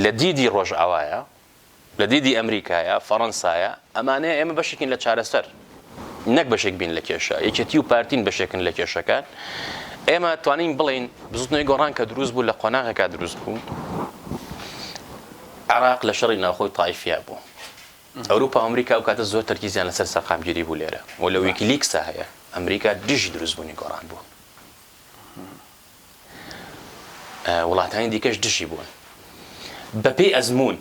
لە دیدی ڕۆژئاوایە لە دیدی ئەمریکایە فەڕەنسایە ئەمانەیە ئێمە بەشێکین لە چارەسەر نەک بەشێک بین لە کێشە یەکێتی و پارتین بەشێکن لە کێشەکان. ئێمە توانین بڵین بزوتنەوەی گۆڕان کە دروست بوو لە قۆناغێکا دروست بوو عێراق لە شەڕی ناوخۆی تایفیا بوو. ئەوروپا ئەمریکا ئەو کاتە زۆر تەرکیزیان لەسەر سەرقامگیری بوو لێرە و لە ویکیلیکسا هەیە ئەمریکا دژی دروستبوونی گۆڕان بوو. وڵاتانی دیکەش دژی بوون بەپێی ئەزمون.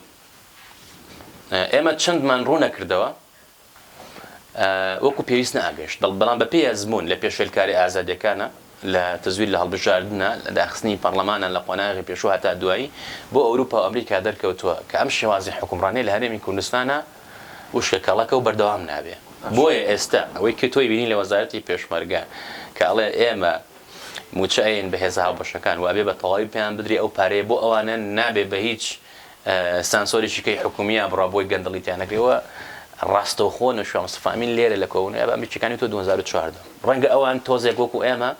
ئێمە چەندمان ڕوو نەکردەوە وەکو پێویست نەئاگەشت بەڵام بەپێی ئەزمون لە پێشێلکاری ئازادیەکانە لە تەزویر لە هەڵبژاردنە لە داخستنی پەرلەمانە لە قۆناغی پێشوو هەتا دوایی بۆ ئەوروپا و ئەمریکا دەرکەوتووە کە ئەم شێوازی حکومڕانەی لە هەرێمی کوردستانە وشکەکەڵەکە و بەردەوام نابێ. بۆیە ئێستا ئەوەی کە تۆی بینی لە وەزارەتی پێشمەرگە کە ئەڵێ ئێمە موچەین بە هێزە هاوبەشەکان وابێ بە تەواوی پێیان بدرێ ئەو پارەیە بۆ ئەوانە نابێ بە هیچ سانسۆریشیکەی حکومیە بڕا بۆی گەندەڵیتیانەکەیەوە ڕاستەوخۆ نەشوامسفامین لێرە لە کۆونەیە بە ئەمریکانی تۆ 2014 ڕەنگە ئەوان تۆزێک وەکو ئێمە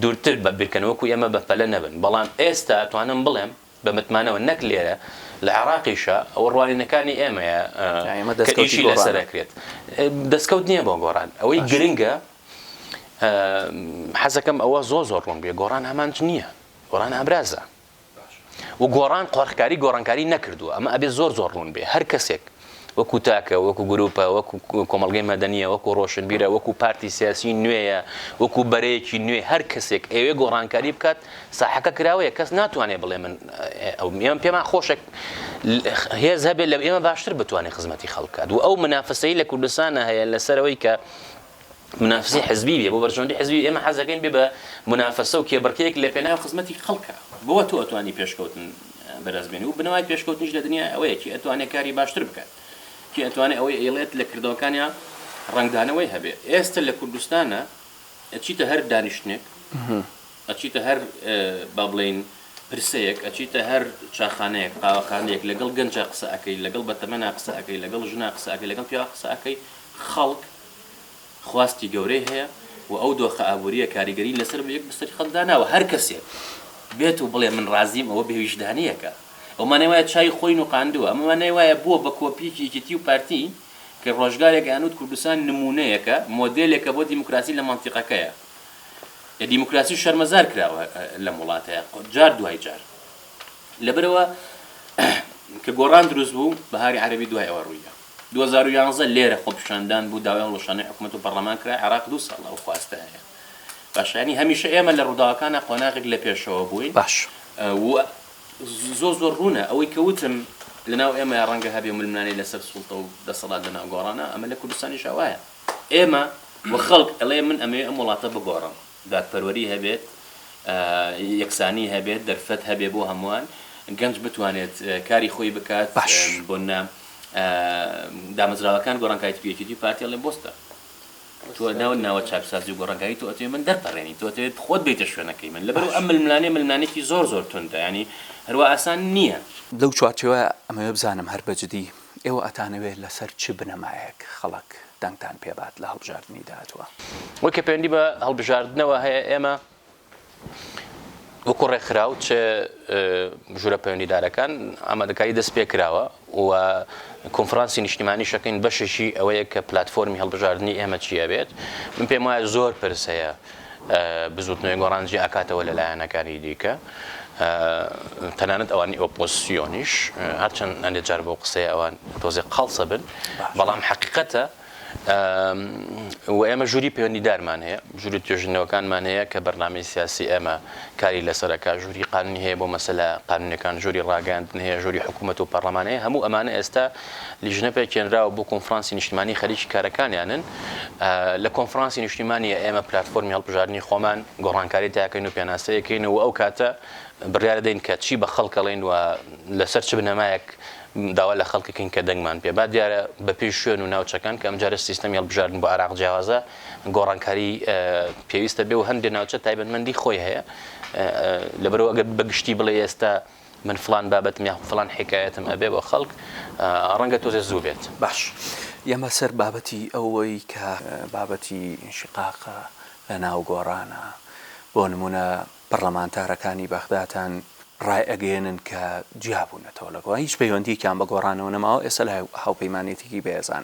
دوورتر بە بیرکەنەوەکو ئێمە بەپەلە نەبن بەڵام ئێستا توانم بڵێم بە متمانەوە نەک لێرە لە عێراقیشە ئەوە ڕوانینەکانی ئێمەیە کە ئیشی لەسەرەکرێت دەستکەوت نییە بۆ گۆڕان ئەوەی گرنگە حەزەکەم ئەوە زۆر ڕوون بێ گۆڕان هەمانچ نییە گۆڕان ئابرازە و گۆڕان قۆڕکاری گۆڕانکاری نەکردووە ئەمە ئەبێ زۆر ڕوون بێ هەر کەسێک وەکو تاکە وەکو گروپە وەکو کۆمەڵگەی مەدەنیە وەکو ڕۆشنبیرە وەکو پارتی سیاسی نوێیە وەکو بەرەیەکی نوێ هەر کەسێک ئەوێ گۆڕانکاری بکات ساحەکە کراوەیە کەس ناتوانێت بڵێ من ئەو پێمان خۆشێک هێز هەبێت لە ئێمە باشتر بتوانێت خزمەتی خەڵکات و ئەو منافسەی لە کوردستانە هەیە لەسەرەوەی کە منافسی حزبی بێ بۆ بەرژەوەندی حزبی ئێمە حەزەکەین بێ بە منافسە و کێبڕکەیەک لە پێناو خزمەتی خەڵکە بۆ تۆ ئەتوانی پێشکەوتن بەرەزبێنی و بنەوای پێشکەوتنیش لە دنیا ئەوەیەکی ئەتوانێت کاری باشتر بکات کی ئەتوانێت ئەوەی ئێڵێت لە کردەوەکانیان ڕنگدانەوەی هەبێ ئێستا لە کوردستانە ئەچیتە هەر دانیشتنێک ئەچیتە هەر با بڵێن پرسەیەک ئەچیتە هەر چاخانەیەک قاوەخانەیەک لەگەڵ گەنجە قسە ئەەکەی لەگەڵ بەتەمەنا قسە ئەەکەی لەگەڵ ژنا قسە ئەەکەی لەگەڵ پیا قسە ئەەکەی خەڵک خواستی گەورەی هەیە و ئەو دۆخە ئابووریە کاریگەری لەسەر بە یەک بستری خەڵداناوە هەر کەسێک بێت و بڵێ من ڕازیم ئەوە بێویژدانیەکە ئەومانەی وایە چای خۆین و قاندووە ئەمەوانەی وایە بووە بە کۆپیکی یەکێتی و پارتی کە ڕۆژگارێک ئانوت کوردستان نمونەیەکە مۆدلێکە بۆ دیموکراسی لە مەنتیقەکەیە دیموکراسی شەرمەزار کراوە لەم وڵاتەیە جار دوای جار لەبەرەوە کە گۆڕان دروست بوو بەهاری عەرەبی دوای ئەوە ڕوویە 2011 لێرە خۆپیشاندان بوو داوای هەڵوەشانەی حکوومەت و پەرلەمان کرا عێراق 2 ساڵ ئەو خواستە هەیە باشانی هەمیشە ئێمە لە ڕووداوەکانە قۆناغێک لە پێشەوە بووین باش زۆر ڕوونە ئەوەی کەوتم لەناو ئێمە ڕەنگە هەبێ ململانەی لەسەر سوڵتە و دەسەڵات لەناو گۆڕانە ئەمە لە کوردستانی شاوایە ئێمە وخەڵک ئەڵێ من ئەمێ ئەم وڵاتە بگۆڕم دادپەروەری هەبێت یەکسانی هەبێت دەرفەت هەبێ بۆ هەمووان گەنج بتوانێت کاری خۆی بکات بۆ دامەزراوەکان گۆڕانکاری پێچیتی پارتی ئەڵێ بۆستە تۆ ناوە چاپسازی و گۆڕانکاری تۆ ئەتوێ من دەرپەڕێنی تۆ ئەتوێت خۆت بیتە شوێنەکەی من لەبەر ئەم ململانێکی زۆر توندە ینی هەروە ئاسان نییە لەو چوارچێوە ئەمەوێ بزانم هەر بەجددی ئێوە ئەتانەوێت لەسەر چ بنەمایەک خەڵک دەنگتان پێبات لە هەڵبژاردننی داهاتوە وەک کە پەیوەندی بە هەڵبژاردنەوە هەیە ئێمە وەکو ڕێکخراو چه ژوورە پەیوەندیدارەکان ئامادەکاری دەست پێ کراوە و کۆنفرانسی نیشتیمانی شەکەین بەشێکی ئەوەیە کە پلتفۆرمی هەڵبژاردننی ئێمە چیە بێت من پێم وایە زۆر پرس هەیە بزوتنەوەی گۆڕانجی ئاکاتەوە لەلایەنەکانی دیکە تەنانەت ئەوانی ئۆپۆزیسیۆنیش هەرچەند ئەندێک جار بۆ قسەی ئەوان تۆزێ قەڵسە بن بەڵام حەقیقەتە و ئێمە ژووری پەیوەندیدارمان هەیە ژووری توێژینەوەکانمان هەیە کە بەرنامەی سیاسی ئێمە کاری لەسەرەکە ژووری قانونی هەیە بۆ مەسەلە قانونیەکان ژووری ڕاگەاندن هەیە ژووری حکوومەت و پەرلەمان هەیە هەموو ئەمانە ئێستا لیژنە پێکێنراوە بۆ کۆنفرانسی نیشتیمانی خەریکی کارەکانیانن لە کۆنفرانسی نیشتیمانی ئێمە پلتفۆرمی هەڵبژاردننی خۆمان گۆڕانکاری تاکەین و پێناسەیەکەینەوە ئەو کاتە بڕیارە دەین کە چی بە خەڵکەڵێن و لەسەر چ بنەمایەک داوا لە خەڵکەکەین کە دەنگمان پێ با دیارە بەپێی شوێن و ناوچەکان کە ئەمجارە سیستەمی هەڵبژاردن بۆ عراق جیاوازە گۆڕانکاری پێویستە بێ و هەندێک ناوچە تایبەتمەندی خۆی هەیە لەبەرەوە ئەگەر بەگشتی بڵێ ئێستا من فلان بابەتم یا فلان حکایەتم ئەبێ بۆ خەڵک ڕەنگە تۆزێ زوو بێت باش ئێمە سەر بابەتی ئەوەی کە بابەتی ئینشقاقە لە ناو گۆڕانە بۆ نمونە پەرلەمانتارەکانی بەغداتان ڕای ئەگەێنن کە جیابوونەتەوە لەگەڵ هیچ پەیوەندیکیان بە گۆڕانەوە نەماوە ئێستا لە هاوپەیمانێتێکی بێزان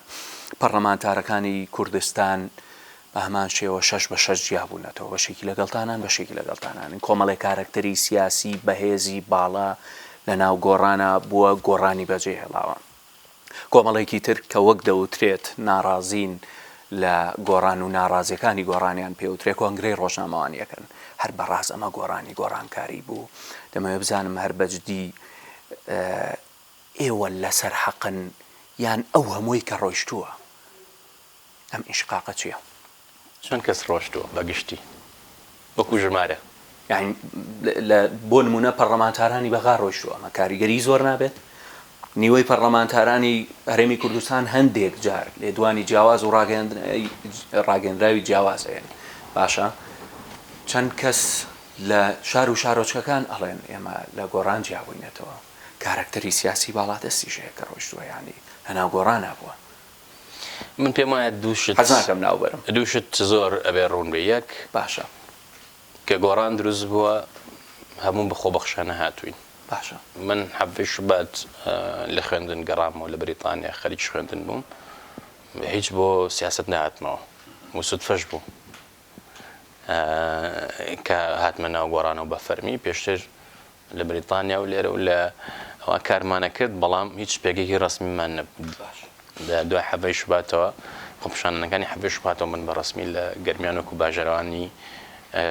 پەرلەمانتارەکانی کوردستان بە هەمان شێوە 6/6 جیابوونەتەوە بەشێکی لەگەڵتانان بەشێکی لەگەڵتانان کۆمەڵی کارکتەری سیاسی بەهێزی باڵا لە ناو گۆڕانە بووە گۆڕانی بەجێ هێڵاوە کۆمەڵێکی تر کە وەک دەوترێت ناڕازین لە گۆڕان و ناڕازیەکانی گۆڕانیان پێوترێت کۆنگرەی ڕۆژنامەوانیەکەن هەر بەڕاز ئەمە گۆڕانی گۆڕانکاری بوو دەمەوێت بزانم هەر بەجددی ئێوە لەسەر حەقن یان ئەو هەمووی کە ڕۆیشتووە ئەم ئینشقاقە چییە؟ چەند کەس ڕۆشتووە بەگشتی وەکو ژمارە یعنی بۆ نمونە پەرلەمانتارانی بەغا ڕۆیشتووە ئەمە کاریگەری زۆر نابێت نیوەی پەرلەمانتارانی هەرێمی کوردستان هەندێک جار لێدوانی جیاواز و ڕاگەندراوی جیاوازەیەن باشە چەند کەس لە شار و شارۆچکەکان ئەڵێن ئێمە لە گۆڕان جیابووینەتەوە کارکتەری سیاسی باڵا دەستیشەیە کە ڕۆیشتووە ینی هەناو گۆڕان نبووە من پێم وایە حەزناکەم ناوبەرم دووشت زۆر ئەبێ ڕوون بێ یەک باشە کە گۆڕان دروست بووە هەموو بەخۆ بەخشانە هاتوین باشە من حەفی شوبات لە خوێندن گەڕامەوە لە بریتانیا خەریک خوێندن بووم هیچ بۆ سیاست نهاتمەوە وسودفەش بوو کە هاتمە ناو گۆڕانەوە بە فەرمی پێشتر لە بریتانیا و لێرە و لە ئەوە کارمانە کرد بەڵام هیچ پێگەیەکی ڕسمیمان نەبوو دوای حەفەی شوباتەوە خۆپشانەکانی حەفەی شوباتەوە من بە ڕسمی لە گەرمیان وەکو باژەرەوانی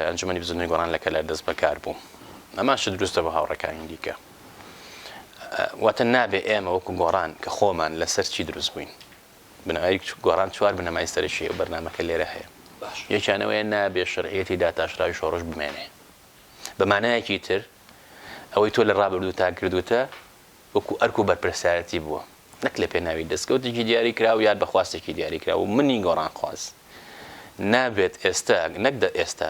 ئەنجومەنی بزرگانی گۆڕان لە کەلار دەست بەکار بوو ئەماش دروستە بە هاوڕێکانی دیکە واتە نابێ ئێمە وەکو گۆڕان کە خۆمان لەسەر چی دروست بووین بنەمای گۆڕان چوار بنەمای سەرشی و بەرنامەکە لێرە هەیە یەکیانەوەیە نابێ شەرعیەتی داتاشراوی شۆڕش بمێنێ بەمانایەکی تر ئەوەی تۆ لە ڕابردوو تا کردوتە وەکو ئەرک و بەرپرسیارەتی بووە نەک لە پێناوی دەستکەوتێکی دیاری کرا و یاد بەخواستێکی دیاری کرا و منی گۆڕان خواست نابێت ئێستا نەک ئێستا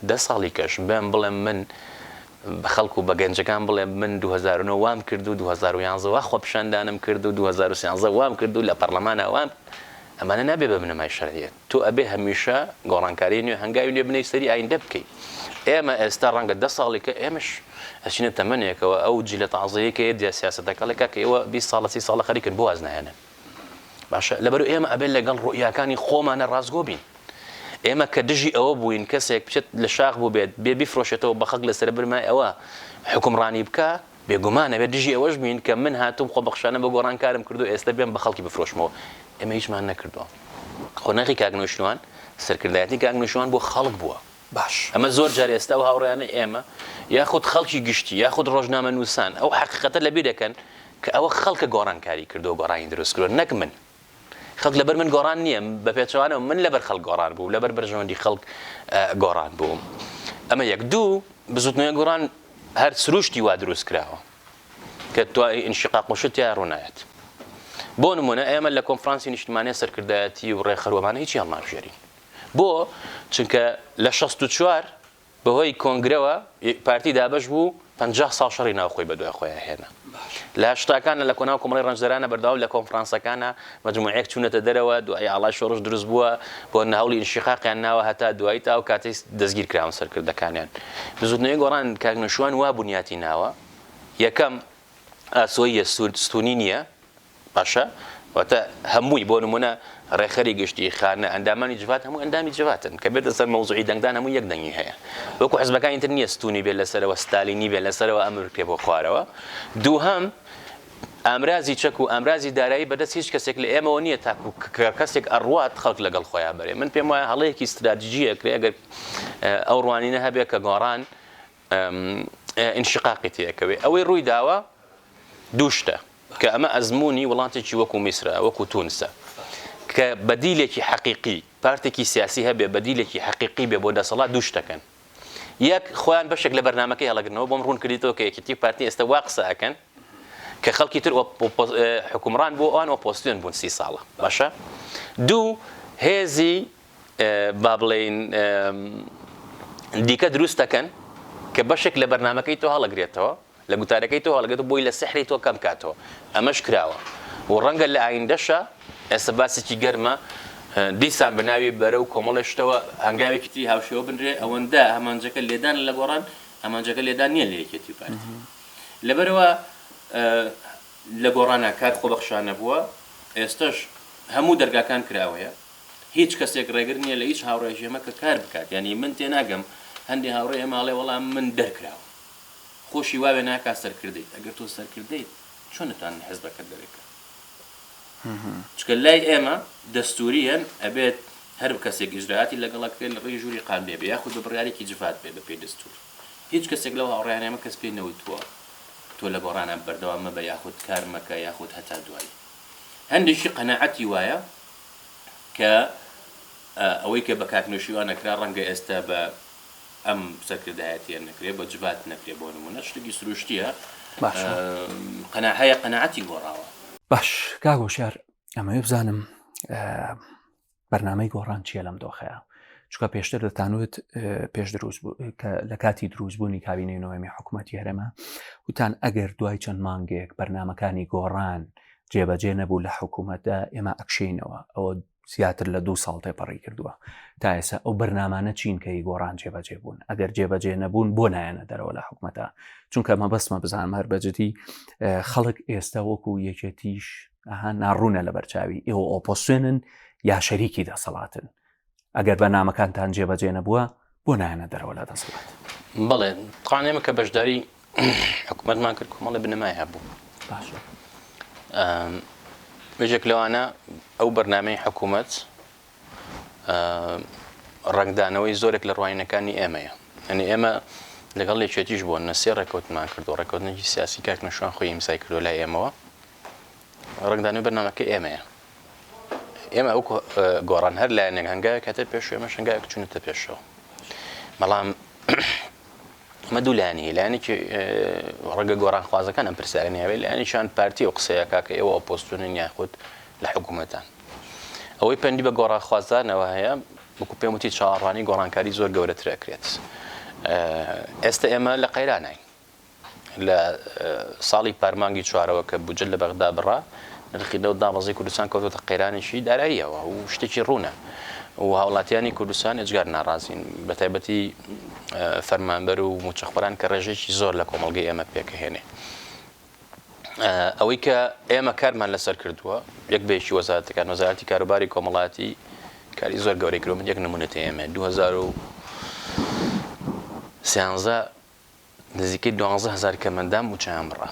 10 ساڵی کەش بێم بڵێم من بە خەڵکو و بە گەنجەکان بڵێ من 2009 وام کرد و 2011 وا خۆپشاندانم کرد و 2013 وام کرد و لە پەرلەمانە وام ئەمانە نابێ بە بنەمای شەرعیەت تۆ ئەبێ هەمیشە گۆڕانکاری نوێ هەنگاوی نوێ بنەی سەری ئایندە بکەیت ئێمە ئێستا ڕەنگە 10 ساڵی کە ئێمەش ئەچینە تەمەنێکەوە ئەو جیلە تەعزیەکە دیا سیاسەتەکەڵێکە کە ئێوە 20 ساڵە 30 ساڵە خەریکن بۆ واز نایەنن باشە لەبەرو ئێمە ئەبێت لەگەڵ ڕوئیاکانی خۆمانە ڕازگۆ بین ئێمە کە دژی ئەوە بووین کەسێک بچێت لە شاخ بوو بێت بێ بیفرۆشێتەوە بە خەڵک لەسەر برمای ئەوە حکومڕانی بکە بێگومانە بێت دژی ئەوەش بین کە من هاتووم خۆ بەخشانە بە گۆڕانکارم کردو ئێستا بێم بە خەڵکی بفرۆشمەوە ئێمە هیچمان نەکردووە خۆنەقی کاگنۆشتوان سەرکردایەتی کاگنۆشتوان بۆ خەڵک بووە باش ئەمە زۆر جار ئێستا و هاوڕێیانە ئێمە یاخود خەڵکی گشتی یاخود ڕۆژنامە نووسان ئەو حەقیقەتە لەبیر دەکەن کە ئەوە خەڵکە گۆڕانکاری کردو و گۆڕانی دروست کردو نەک من خەڵک لەبەر من گۆڕان نییە بە پێچوانەوە من لەبەر خەڵک گۆڕان بوو لەبەر بەرژەوەندی خەڵک گۆڕان بووم ئەمە یەک دوو بزوتنەوەی گۆڕان هەر سروشتی وا دروست کراوە کە دوای ئینشقاق و شتیان ڕوونایەت بۆ نمونە ئێمە لە کۆنفرانسی نیشتیمانیە سەرکردایەتی و ڕێخەروەمانە هیچی هەڵناژێرین بۆ چونکە لە 64 بەهۆی کۆنگرەوە پارتی دابەش بوو 50 ساڵ شەڕی ناوخۆی بە دوای خۆیان هێنا لە هەشتاکانە لە کۆناو کۆمەڵی ڕەنجدەرانە بەردەوام لە کۆنفرانسەکانە مەجموعەیەک چوونەتە دەرەوە دوای ئاڵای شۆڕش دروست بووە بۆ ناوڵی ئینشقاقیان ناوە هەتا دوای تا و کاتەی دەستگیر کراون سەرکردەکانیان بزوتنەوەی گۆڕان کاکنەشوان وا بنیاتی ناوە یەکەم ئاسۆیە ستونی نییە باشە واتە هەمووی بۆ نمونە ڕێخەری گشتی خانە ئەندامانی جوات هەموو ئەندامی جواتن کە بێتە سەر مەوزوعی دەنگدان هەموو یەک دەنگی هەیە وەکو حزبەکانی تر نییە ستونی بێت لەسەرەوە ستالینی بێت لەسەرەوە ئەمر پێ بۆ خوارەوە دووهەم ئامرازی چەک و ئامرازی دارایی بەدەست هیچ کەسێک لە ئێمەوە نییە تاکو کەسێک ئەڕوات خەڵک لەگەڵ خۆیان بەرێ من پێم وایە هەڵەیەکی استراتیژیە کرێ ئەگەر ئەو ڕوانینە هەبێت کە گۆڕان ئینشقاقی تێکەوێ ئەوەی ڕووی داوە دوو شتە کە ئەمە ئەزمموی وڵاتێکی وەکو میسرە وەکو تونسە کە بەدیلێکی حەقیقی پارتێکی سیاسی هەبێ بەدیلێکی حەقیقی بێ بۆ دەسەڵات دوو شتەکەن یەک خۆیان بەشێک لە بەرنامەکەی هەڵەگرنەوە بۆم ڕوون کردیتەوە کە یەکێتی پارتی ئێستا وا قسە ئەکەن کە خەڵکی تر حکومڕان بۆ ئەوان ئۆپۆزیسیۆن بوون 30 ساڵە باشە دوو هێزی با بڵێین دیکە دروست دەکەن کە بەشێک لە بەرنامەکەی تۆ هەڵەگرێتەوە لە گوتارەکەی تۆ هەڵگرێتەوە بۆی لە سەحری تۆ کەم کاتەوە ئەمەش کراوە و ڕەنگە لە ئایندەشە ئێستا باسێکی گەرمە دیسان بناوی بەرە و کۆمەڵشتەوە هەنگاوێکی تری هاوشێوە بنرێ ئەوەندە هەمانجەکە لێدان لە گۆڕان ئەمانجەکە لێدان نییە لە یەکێتی پارتی لەبەرەوە لە گۆڕانە کار خۆبەخشانە بووە ئێستش هەموو دەرگاکان کراوەیە هیچ کەسێک ڕێگر نییە لە هیچ هاوڕێژێمە کە کار بکات ینی من تێناگەم هەندی هاوڕێ ماڵێ وەڵام من دەرکراوە خۆشی واوێ ناکات سەرکردیت ئەگەر تۆ سەرکردیت چۆنتان حیزبەکە دەرێکە چکە لای ئێمە دەستوریەن ئەبێت هەر کەسێک ئیجرعاتی لەگەڵەکرێت لە ڕێی ژووری قان بێ یاخود بە بڕیارێکی جفات بێ بە پێی دەستور هیچ کەسێک لەو هاوڕێیان ئێمە کەس پێی نەوتووە تۆ لە گۆڕانە بەردەوامە بە یاخود کار مەکە یاخود هەتا دوایی هەندێکی قەناعەتی وایە کە ئەوەی کە بە کاکنۆشیوان نەکرا ڕەنگە ئێستا بە ئەم سەرکردایەتیە نەکرێت بە جوات نەکرێت بۆ نمونە شتێکی سروشتیە هەیە قەناعەتی گۆڕاوە باش کاگۆشار ئەمەوێ بزانم بەرنامەی گۆڕان چیە لەم دۆخەیە چکە پێشتر دەتانوت پێش دروست بوو کە لە کاتی دروستبوونی کابینەی حکوومەتی هەرێمە وتان ئەگەر دوای چەند مانگێک بەرنمەکانی گۆڕان جێبەجێ نەبوو لە حکوومەتدا ئێمە ئەکشینەوە ئەوە زیاتر لە 2 ساڵ تێپەڕی کردووە تا ئێستا ئەو بەرنامانە چینکەی گۆڕان جێبەجێ بوون ئەگەر جێبەجێ نەبوون بۆ نایەنە دەرەوە لە حکوومەتە چونکە مەبەستمە بزانم هەر بەجددی خەڵک ئێستا وەکو یەکێتیش ناڕوونە لە بەرچاوی ئێوە ئۆپۆسیۆنن یا شەریکی دەسەڵاتن ئەگەر بەرنامەکانتان جێبەجێ نەبووە بۆ نایەنە دەرەوە لە دەسەڵات بەڵێ قانێمە کە بەشداری حکوومەتمان کرد کۆمەڵی بنەمای هەبوو باشە بێژێک لەوانە ئەو بەرنامەی حکوومەت ڕنگدانەوەی زۆرێک لە ڕواینەکانی ئێمەیە ئەنی ئێمە لەگەڵ لێکێتیش بۆ نەسێ ڕێکوتمان کردو ڕێکوتنێکی سیاسی کاکنەشوان خۆی ئیمزای کردو لای ئێمەوە ڕنگدانەوەی بەرنامەکە ئێمەیە ئێمە ئەو گۆڕان هەر لایەنێک هەنگاوە کاتە پێش ئێمە شنگایەک چوونەتە پێشەوە بەڵام ئەمە دوو لایەنی لایەنێکی ڕەنگە گۆڕان خوازەکان ئەم پرسیارەی هەبێت لایەنیشان پارتی و قسەیەکا کە ئێوە ئۆپۆزیسیۆنن یاخود لە حکوومەتان ئەوەی پەندی بە گۆڕان خوازانەوە هەیە وەکو پێم وتی چاوەڕوانی گۆڕانکاری زۆر گەورەتر ئەکرێت ئێستا ئێمە لە قەیرانین لە ساڵی پارمانگی چوارەوە کە بودجە لە بەغدا بڕا نرخی دەوت دامەزی کوردستان کەوتۆتە قەیرانێکی داراییەوە و شتێکی ڕوونە و هاوڵاتیانی کوردستان ئەجگار ناڕازین بە تایبەتی فەرمانبەر و موچەخبەران کە ڕێژێکی زۆر لە کۆمەڵگەی ئێمە پێکەهێنێ ئەوەی کە ئێمە کارمان لەسەر کردووە یەک بێکی وەزارەتەکان وەزارەتی کاروباری کۆمەڵاتی کاری زۆر گەورەی کرد من یەک نمونەتە ئێمە 2013 نزیکەی 12000 کەمەندان موچەیان بڕا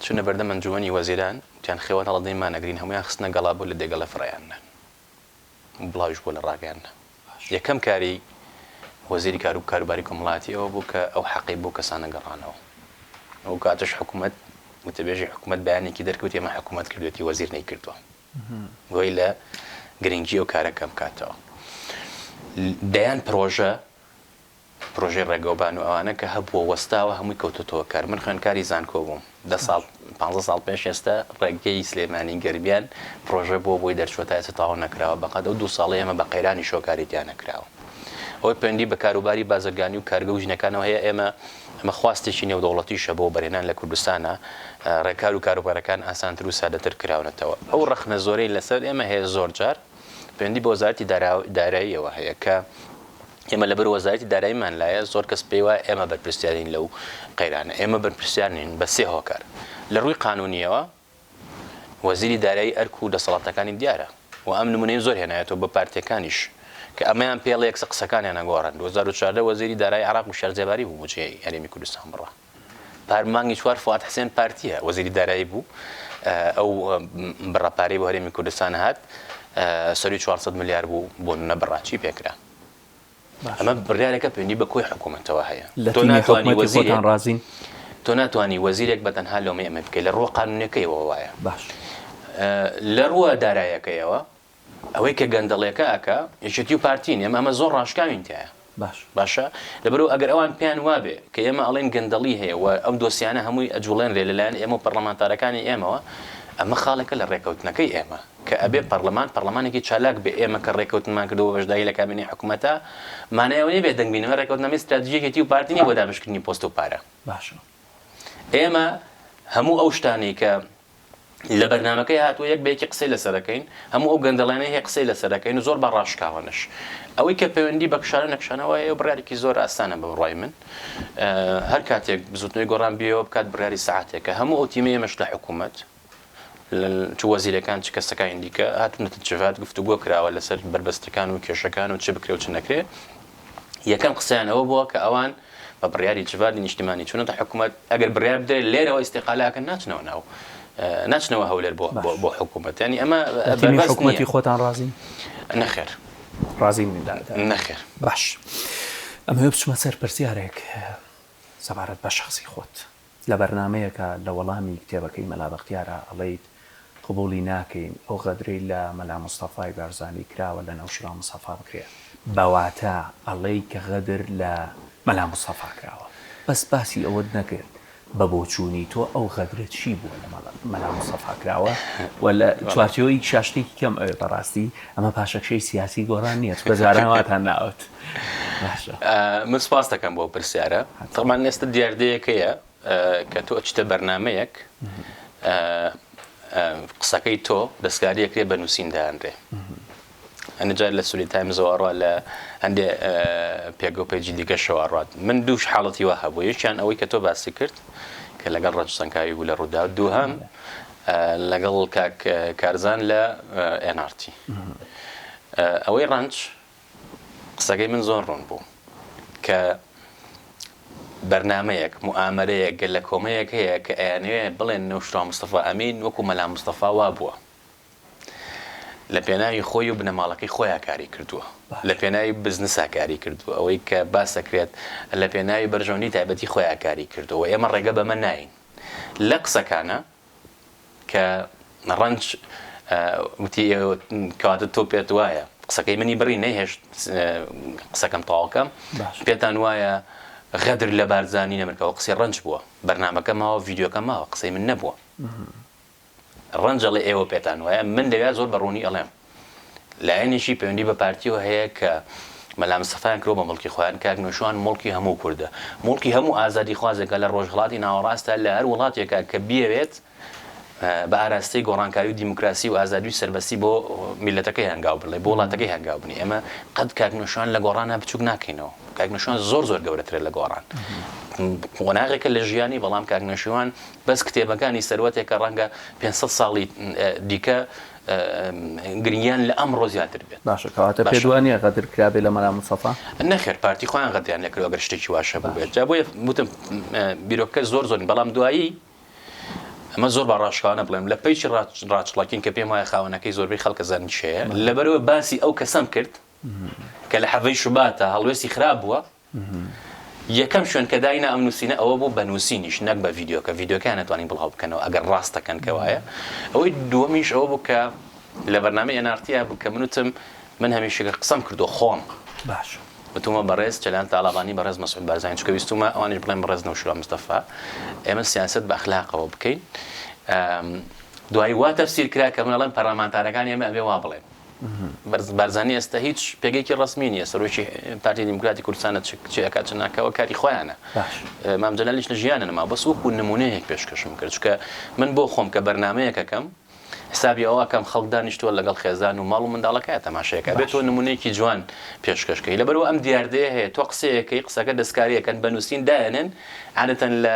چونە بەردەم ئەنجومەنی وەزیران وتیان خێوەت هەڵەدەیمان نەگرین هەموویان خستنە گەڵا بوو لە دێگەڵە فڕیانە بڵاویش بۆ لە ڕاگەیانە یەکەم کاری وەزیری کاروباری کۆمەڵاتی ئەوە بوو کە ئەو حەقی بۆ کەسانە گەڕانەوە ئەو کاتەش حکوومەت وتەبێژی حکوومەت بەیانێکی دەرکەوت ئێمە حکوومەت کردوێتی وەزیر نەیکردووە بۆی لە گرنگی ئەو کارە کەم کاتەوە دەیان پرۆژەی ڕێگەوبان و ئەوانە کە هەبووە وەستاوە هەمووی کەوتوتەوە کار من خوێندکاری زانکۆ بووم 15 ساڵ پێش ئێستا ڕێگەی سلێمانی گەربیان پرۆژە بۆی دەرچوە تا ئێستا تەواو نەکراوە بەقەدە 2 ساڵی ئێمە بە قەیرانی شۆکاریتیان نەکراوە ئەوەی پەیوەندی بە کاروباری بازرگانی و کارگە و ژنەکانەوە هەیە ئێمە خواستێکی نێودەوڵەتیشە بۆ بەرهێنان لە کوردستانە ڕێکار و کاروبارەکان ئاسانتر و سادەتر کراونەتەوە ئەو ڕەخنە زۆرەی لەسەر ئێمە هەیە زۆر جار پەیوەندی بە وەزارەتی داراییەوە هەیە کە ئێمە لەبەر وەزارەتی داراییمان لایە زۆر کەس پێی وایە ئێمە بەرپرسیارین لەو قەیرانە ئێمە بەرپرسیارنین بە 3 هۆکار لە ڕووی قانونیەوە وەزیری دارایی ئەرک و دەسەڵاتەکانی دیارە و ئەم نمونەی زۆر هێنایەتەوە بە پارتیەکانیش کە ئەمەیان پێڵێ یەکسە قسەکانیان نەگۆڕن 2014 وەزیری دارایی عێراق و شارجێباری بوو بۆجێ هەرێمی کوردستان بڕە پارمانگی 4 فواد حسێن پارتیە وەزیری دارایی بوو ئەو بڕەپارەی بۆ هەرێمی کوردستان هات سەری 400 ملیار بوو بۆ نەبڕاچی پێکرا ئەمە بڕیارێکە پەیوەندی بە کۆی حکوومەتەوە هەیە تۆ ناتوانانی وەزیرێک بەتەنها لۆمە ئەمە بکەیت لە ڕۆ قانونیەکەیەوە وایە لە ڕووە داراییەکەیەوە ئەوەی کە گەندەڵێکە ئەکە یەکێتی و پارتین ئەمە زۆر ڕاشکاوین تایە باشە لەبەرەوە ئەگەر ئەوان پێیان وابێ کە ئێمە ئەڵێن گەندەڵی هەیە و ئەم دۆسیانە هەمووی ئەجوڵێن لێ لەلایەن ئێمە و پەرلەمانتارەکانی ئێمەوە ئەمە خاڵێکە لە ڕێکەوتنەکەی ئێمە کە ئەبێ پەرلەمانێکی چالاک بێ ئێمە کە ڕێکەوتنمان کردەوە بەشداری لە کابینەی حکوومەتە مانایەوە نەبێ دەنگبینەوە ڕێکەوتنەمەی استراتیژیەکێتی و پارتینی بۆ دابشکردنی پۆست و پارە ئێمە هەموو ئەو شتانی کە لە بەرنامەکەی هاتووە یەک بەیەکی قسەی لەسەرەکەین هەموو ئەو گەندەڵانەی هەیە قسەی لەسەرەکەین و زۆر بە ڕاشکاوەنش ئەوەی کە پەیوەندی بە کشانە نەکشانەوە ئێوە بڕیارێکی زۆر ئاسانە بە بڕای من هەر کاتێک زوتنەوەی گۆڕان بێەوە بکات بڕیاری سەعاتێکە هەموو ئەو تیمە ئێمەش لە حکوومەت چ وەزیرەکان چ کەسەکانی دیکە هاتوونەتە چڤات گفتوگۆ کراوە لەسەر بربەستەکان و کێشەکان و چ بکرێ و چ نەکرێ یەکەم قسەیان ئەوە بووە کە ئەوان بە بڕیاری جڤاتی نیشتیمانی چونەتە حکوومەت ئەگەر بڕیار بدرێت لێرەوە ئیستیقالەکە ناچنەوە هەولێر بۆ حکوومەت ینی ئەمە حکوومەتی خۆتان ڕازین نەخێر ڕازی نەخێر باش ئەمە بچمە سەر پرسیارێک سەبارەت بە شخصی خۆت لە بەرنمەیەکە لە وەڵامی کتێبەکەی مەلا بەختیارە ئەڵێیت قبولی ناکەین ئەو غەدرەی لە مەلا مستەفای بارزانی کراوە لە نەوشیرا مستەفا بکرێت بەواتە ئەڵێی کە غەدر لە مەلا مستەفا کراوە بەس باسی ئەوەت نەکرد بە بۆچوونی تۆ ئەو غەدرە چی بووە لە مەلا مستەفا کراوە و لە چوارچێوەی شاشتێکی کەم ئەوێ بەڕاستی ئەمە پاشەکشەی سیاسی گۆڕان نییە بەزاران واتان ناوت من سپاس دەکەم بۆ پرسیارە تەمان ئێستا دیاردەیەکەیە کە تۆ ئەچتە بەرنمەیەک قسەکەی تۆ دەستکاریەکرێ بە نووسین دایانرێ ئەنجار لە سولی تایمزەوە ڕوا لە هەندێ پێگە و پێیجی دیکەشەوە ڕات من دووش حاڵەتی وا هەبوو یەکیان ئەوەی کە تۆ باسی کرد کە لەگەڵ ڕەنجسەنگاوی بوو لە ڕوودا دووهەم لەگەڵ کارزان لە NRT ئەوەی ڕەنج قسەکەی من زۆر ڕوون بوو کە بەرنمەیەک موامەرەیەک گەل لە کۆمەیەک هەیە کە ئەیانەیە بڵێن نەوشیرا مستەفا ئەمین وەکو مەلا مستەفا وا بووە لە پێناوی خۆی و بنەماڵەکەی خۆیان کاری کردووە لە پێناوی بزنسا کاری کردووە ئەوەی کە باسەکرێت لە پێناوی بەرژەونی تایبەتی خۆیان کاری کردووە ئێمە ڕێگە بەمە ناین لە قسەکانە کە ڕەنج وتی کەواتە تۆ پێت وایە قسەکەی منی بڕی نەیهێشت قسەکەم تاواکەم پێتان وایە غەدر لە بارزانی نەمرکەوە قسەی ڕەنج بووە بەرنامەکە ماوە ڤیدیۆکە ماوە قسەی من نەبووە ڕەنجەڵی ئێوە پێتان وایە من دەوێت زۆر بەڕوونی ئەڵێم لایەنێکی پەیوەندی بە پارتیەوە هەیە کە مەلا مستەفایان کرۆ بە مڵکی خۆیان کاک نوێشوان مڵکی هەموو کوردە مڵکی هەموو ئازادی خوازێکە لە ڕۆژهەڵاتی ناوەڕاستە لە هەر وڵاتێکە کە بیەوێت بە ئاراستەی گۆڕانکاری و دیموکراسی و ئازادی و سەربەستی بۆ میلەتەکەی هەنگاو بڵێ بۆ وڵاتەکەی هەنگاو بنی ئێمە قەت کاک نوێشوان لە گۆڕانە بچووک ناکەینەوە کاک نوێشوان زۆر گەورەترێت لە گۆڕان قۆناغێکە لە ژیانی بەڵام کاک نوێشوان بەس کتێبەکانی سەروەتێکە ڕەنگە 500 ساڵی دیکە گرنگیان لە ئەمڕۆ زیاتر بێت باشە کەواتە پێدوانیە غەدر کرابێ لە مەلا مستەفا نەخێر پارتی خۆیان غەدریان لێکردەوە ئەگەر شتێکی واشە بوو جا بۆیە وتم بیرۆکە زۆر بەڵام دوایی ئەمە زۆر بە ڕاشکاوانە بڵێم لە پێیشی ڕاچڵاکین کە پێم وایە خاوەنەکەی زۆربەی خەڵکە زانن چێە لەبەرەوە باسی ئەو کەسەم کرد کە لە حەڤەی شوباتە هەڵوێستی خراپ بووە یەکەم شوێن کە داینا ئەم نووسینە ئەوە بوو بە نووسینیش نەک بە ڤیدیۆکە ڤیدیۆکە نەتوانین بڵاو بکەنەوە ئەگەر ڕاستەکەن کەوایە ئەوەی دووەمیش ئەوە بوو کە لە بەرنامەی NRT بوو کە منوتم من هەمیشە قسەم کردو خۆم باش وتومە بەڕێز چەلان تاالبانی بەڕێز مەسعود بارزانانی چکە ویستومە ئەوانش بڵێن بەڕێز نەوشیرۆ مستەفا ئێمە سیاست بە ئەخلاقەوە بکەین دوایی وا تەفسیر کرا کە منەڵێن پەرلەمانتارەکان ئێمە ئەبێ وا بڵێن بارزانی ئێستا هیچ پێگەیەکی ڕسمی نییە سەرۆکی پارتی دیموکراتی کوردستانە چێکات چ ناکەوە کاری خۆیانە مام جەلالیش لە ژیانە نەما بەس وەکو نمونەیەک پێشکەشم کرد چکە من بۆ خۆم کە بەرنمەیەکەکەم حسابی ئەوە کەم خەڵک دانیشتووە لەگەڵ خێزان و ماڵ و منداڵەکەی تەماشەیەکە بێتەوە نمونەیەکی جوان پێشکەشکەی لەبەرەوە ئەم دیاردەیە هەیە تۆ قسەیەکەی قسەکە دەستکاریەکەن بە نووسین دایەنن عادەتەن لە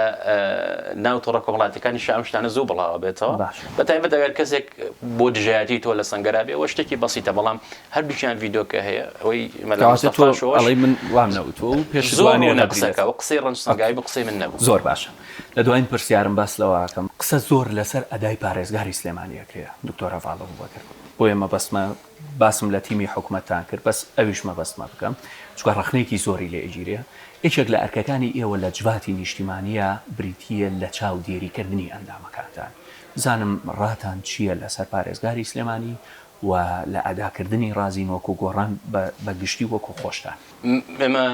ناو تۆڕە کۆمەڵاتیەکانی شەم شتانە زوو بڵاوە بێتەوە بەتایبەت ئەگەر کەسێک بۆ دژایەتی تۆ لە سەنگەرا بێ ئەوە شتێکی بەسیتە بەڵام هەردووکیان ڤیدۆکە هەیە ئەوەی ئەڵی من وام نەوتوە و پێشوانێ قسەکە و قسەی ڕەنج سەنگایی بە قسەی من نەبوو زۆر باشە لە دوایین پرسیارم باس لەوەکەم قسە زۆر لەسەر ئەدای پارێزگاری سلێمانیەکرێ دکتۆر هەڤاڵە بووەکرد بۆ ئێمە باسم لە تیمی حکوومەتتان کرد بەس ئەویش مەبەستمە بکەم چکە ڕخنێکی زۆری لێ ئەگیرێ یەکێک لە ئەرکەکانی ئێوە لە جواتی نیشتیمانیە بریتیە لە چاو دیێریکردنی ئەندامەکانتان زانم ڕاتان چییە لەسەر پارێزگاری سلێمانی و لە ئەداکردنی ڕازین وەکو گۆڕان بە گشتی وەکو خۆشتان ئێمە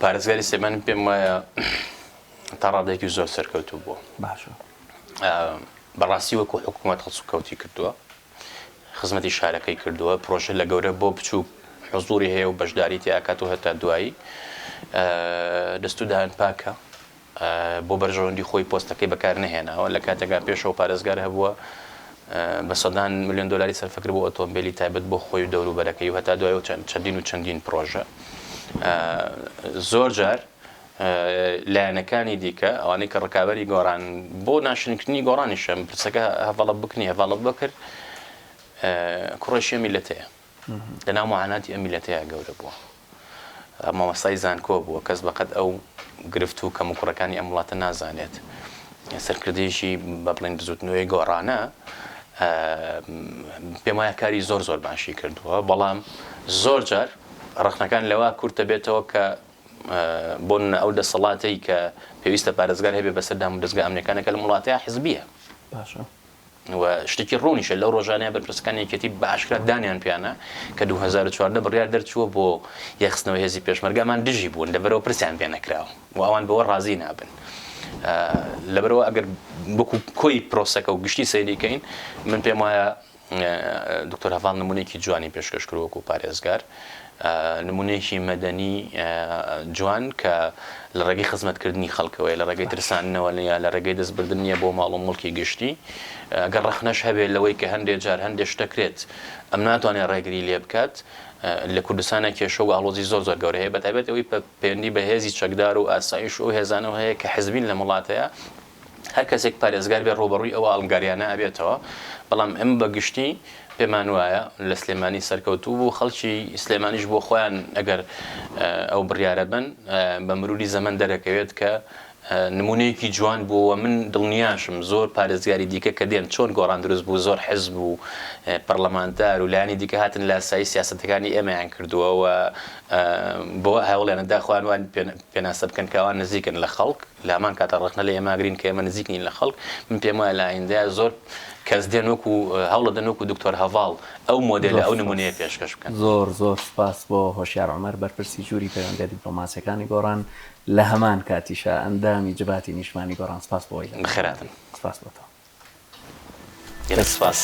پارێزگاری سلێمانی پێم وایە تا ڕادێکی زۆر سەرکەوتوو بووە باشە بەڕاستی وەکو حکوومەت خەڵسوکەوتی کردووە خزمەتی شارەکەی کردووە پرۆژە لە گەورە بۆ بچوو حزوری هەیە و بەشداری تیاکات و هەتا دوایی دەست و داهەن پاکە بۆ بەرژەوەندی خۆی پۆستەکەی بەکار نەهێناوە لە کاتێکا پێشەوە پارێزگار هەبووە بە سەدان ملیۆن دۆلاری سەرفەکر بۆ ئۆتۆمبیلی تایبەت بۆ خۆی و دەوروبەرەکەی و هەتا دوای و چەندین پرۆژە زۆر جار لایەنەکانی دیکە ئەوانەی کە ڕکابەری گۆڕان بۆ ناشرینکردنی گۆڕانیشە پرسەکە هەڤاڵە بکنی هەڤاڵە بکرد کوڕەشی میلەتەیە لەناو معاناتی ئەم میلەتەیە گەورە بووە مامۆستای زانکۆ بووە کەس بەقەت ئەو گرفت و کەم و کوڕەکانی ئەم وڵاتە نازانێت سەرکردێکی بە بڵێن بزوتنەوەی گۆڕانە پێم وایە کاری زۆر باشی کردووە بەڵام زۆر جار ڕخنەکان لەوە کورتە بێتەوە کە بۆن ئەو دەسەڵاتەی کە پێویستە پارێزگار هەبێ بەسەردام و دەستگا ئەمریکانەکە لە وڵاتەیە حیزبیە و شتێکی ڕوونیشە لەو ڕۆژانەیە بەرپرسەکانی یەکێتی باشکرا دانیان پیانە کە 2014 بڕیار دەرچووە بۆ یەخستنەوەی هێزی پێشمەرگەمان دژی بوون لەبەرەوە پرسیان پێ نەکراوە و ئەوان بەوە ڕازی نابن لەبەرەوە ئەگەر بکو کۆی پرۆسەکە و گشتی سەیریکەین من پێم وایە دکتۆر هەڤاڵ نمونەیەکی جوانی پێشکەش کرد وەکو پارێزگار نمونەیەکی مەدەنی جوان کە لە ڕێگەی خزمەتکردنی خەڵکەوەی لە ڕێگەی ترساننەوە لە ڕێگەی دەستبردنیە بۆ ماڵ و مڵکی گشتی گەڕ ڕەخنەش هەبێت لەوەی کە هەندێک جار هەندێک شتەکرێت ئەم ناتوانێت ڕێگری لێ بکات لە کوردستانە کێشە و ئاڵۆزی زۆر گەورە هەیە بەتایبەت ئەوەی پەیوەندی بە هێزی چەکدار و ئاسایش و هێزانەوە هەیە کە حیزبین لە وڵاتەیە هەر کەسێک پارێزگار بێ ڕۆبەڕووی ئەوە ئەڵگاریانە ئەبێتەوە بەڵام ئەم بەگشتی پێمان وایە لە سلێمانی سەرکەوتوو بوو خەڵکی سلێمانیش بۆ خۆیان ئەگەر ئەو بڕیارە بن بە مروری زەمن دەرەکەوێت کە نمونەیەکی جوان بووە من دڵنیاشم زۆر پارێزگاری دیکە کە دێن چۆن گۆڕان دروست بوو زۆر حیزب و پەرلەمانتار و لایانی دیکە هاتن لە ئاسایی سیاسەتەکانی ئێمەیان کردووە و بۆ هەوڵیانەدا خۆیان وان پێناسە بکەن کە ئەوان نزیکن لە خەڵک لە هەمان کاتە ڕخنە لە ئێماگرین کە ئێمە نزیکنین لە خەڵک من پێم وایە لە ئایندەیە زۆر کەس دێن وەکو هەوڵە دەن وەکو دکتۆر هەڤاڵ ئەو مۆدێلە ئەو نمونەیە پێشکەش بکەن زۆر سپاس بۆ هۆشیار عومەر بەرپرسی ژووری پەیوەندیە دیپلۆماسیەکانی گۆڕان لە هەمان کاتیشە ئەندامی جباتی نیشتمانی گۆڕان سپاس بۆی بخێراتن سپاس بۆ تۆ سپاس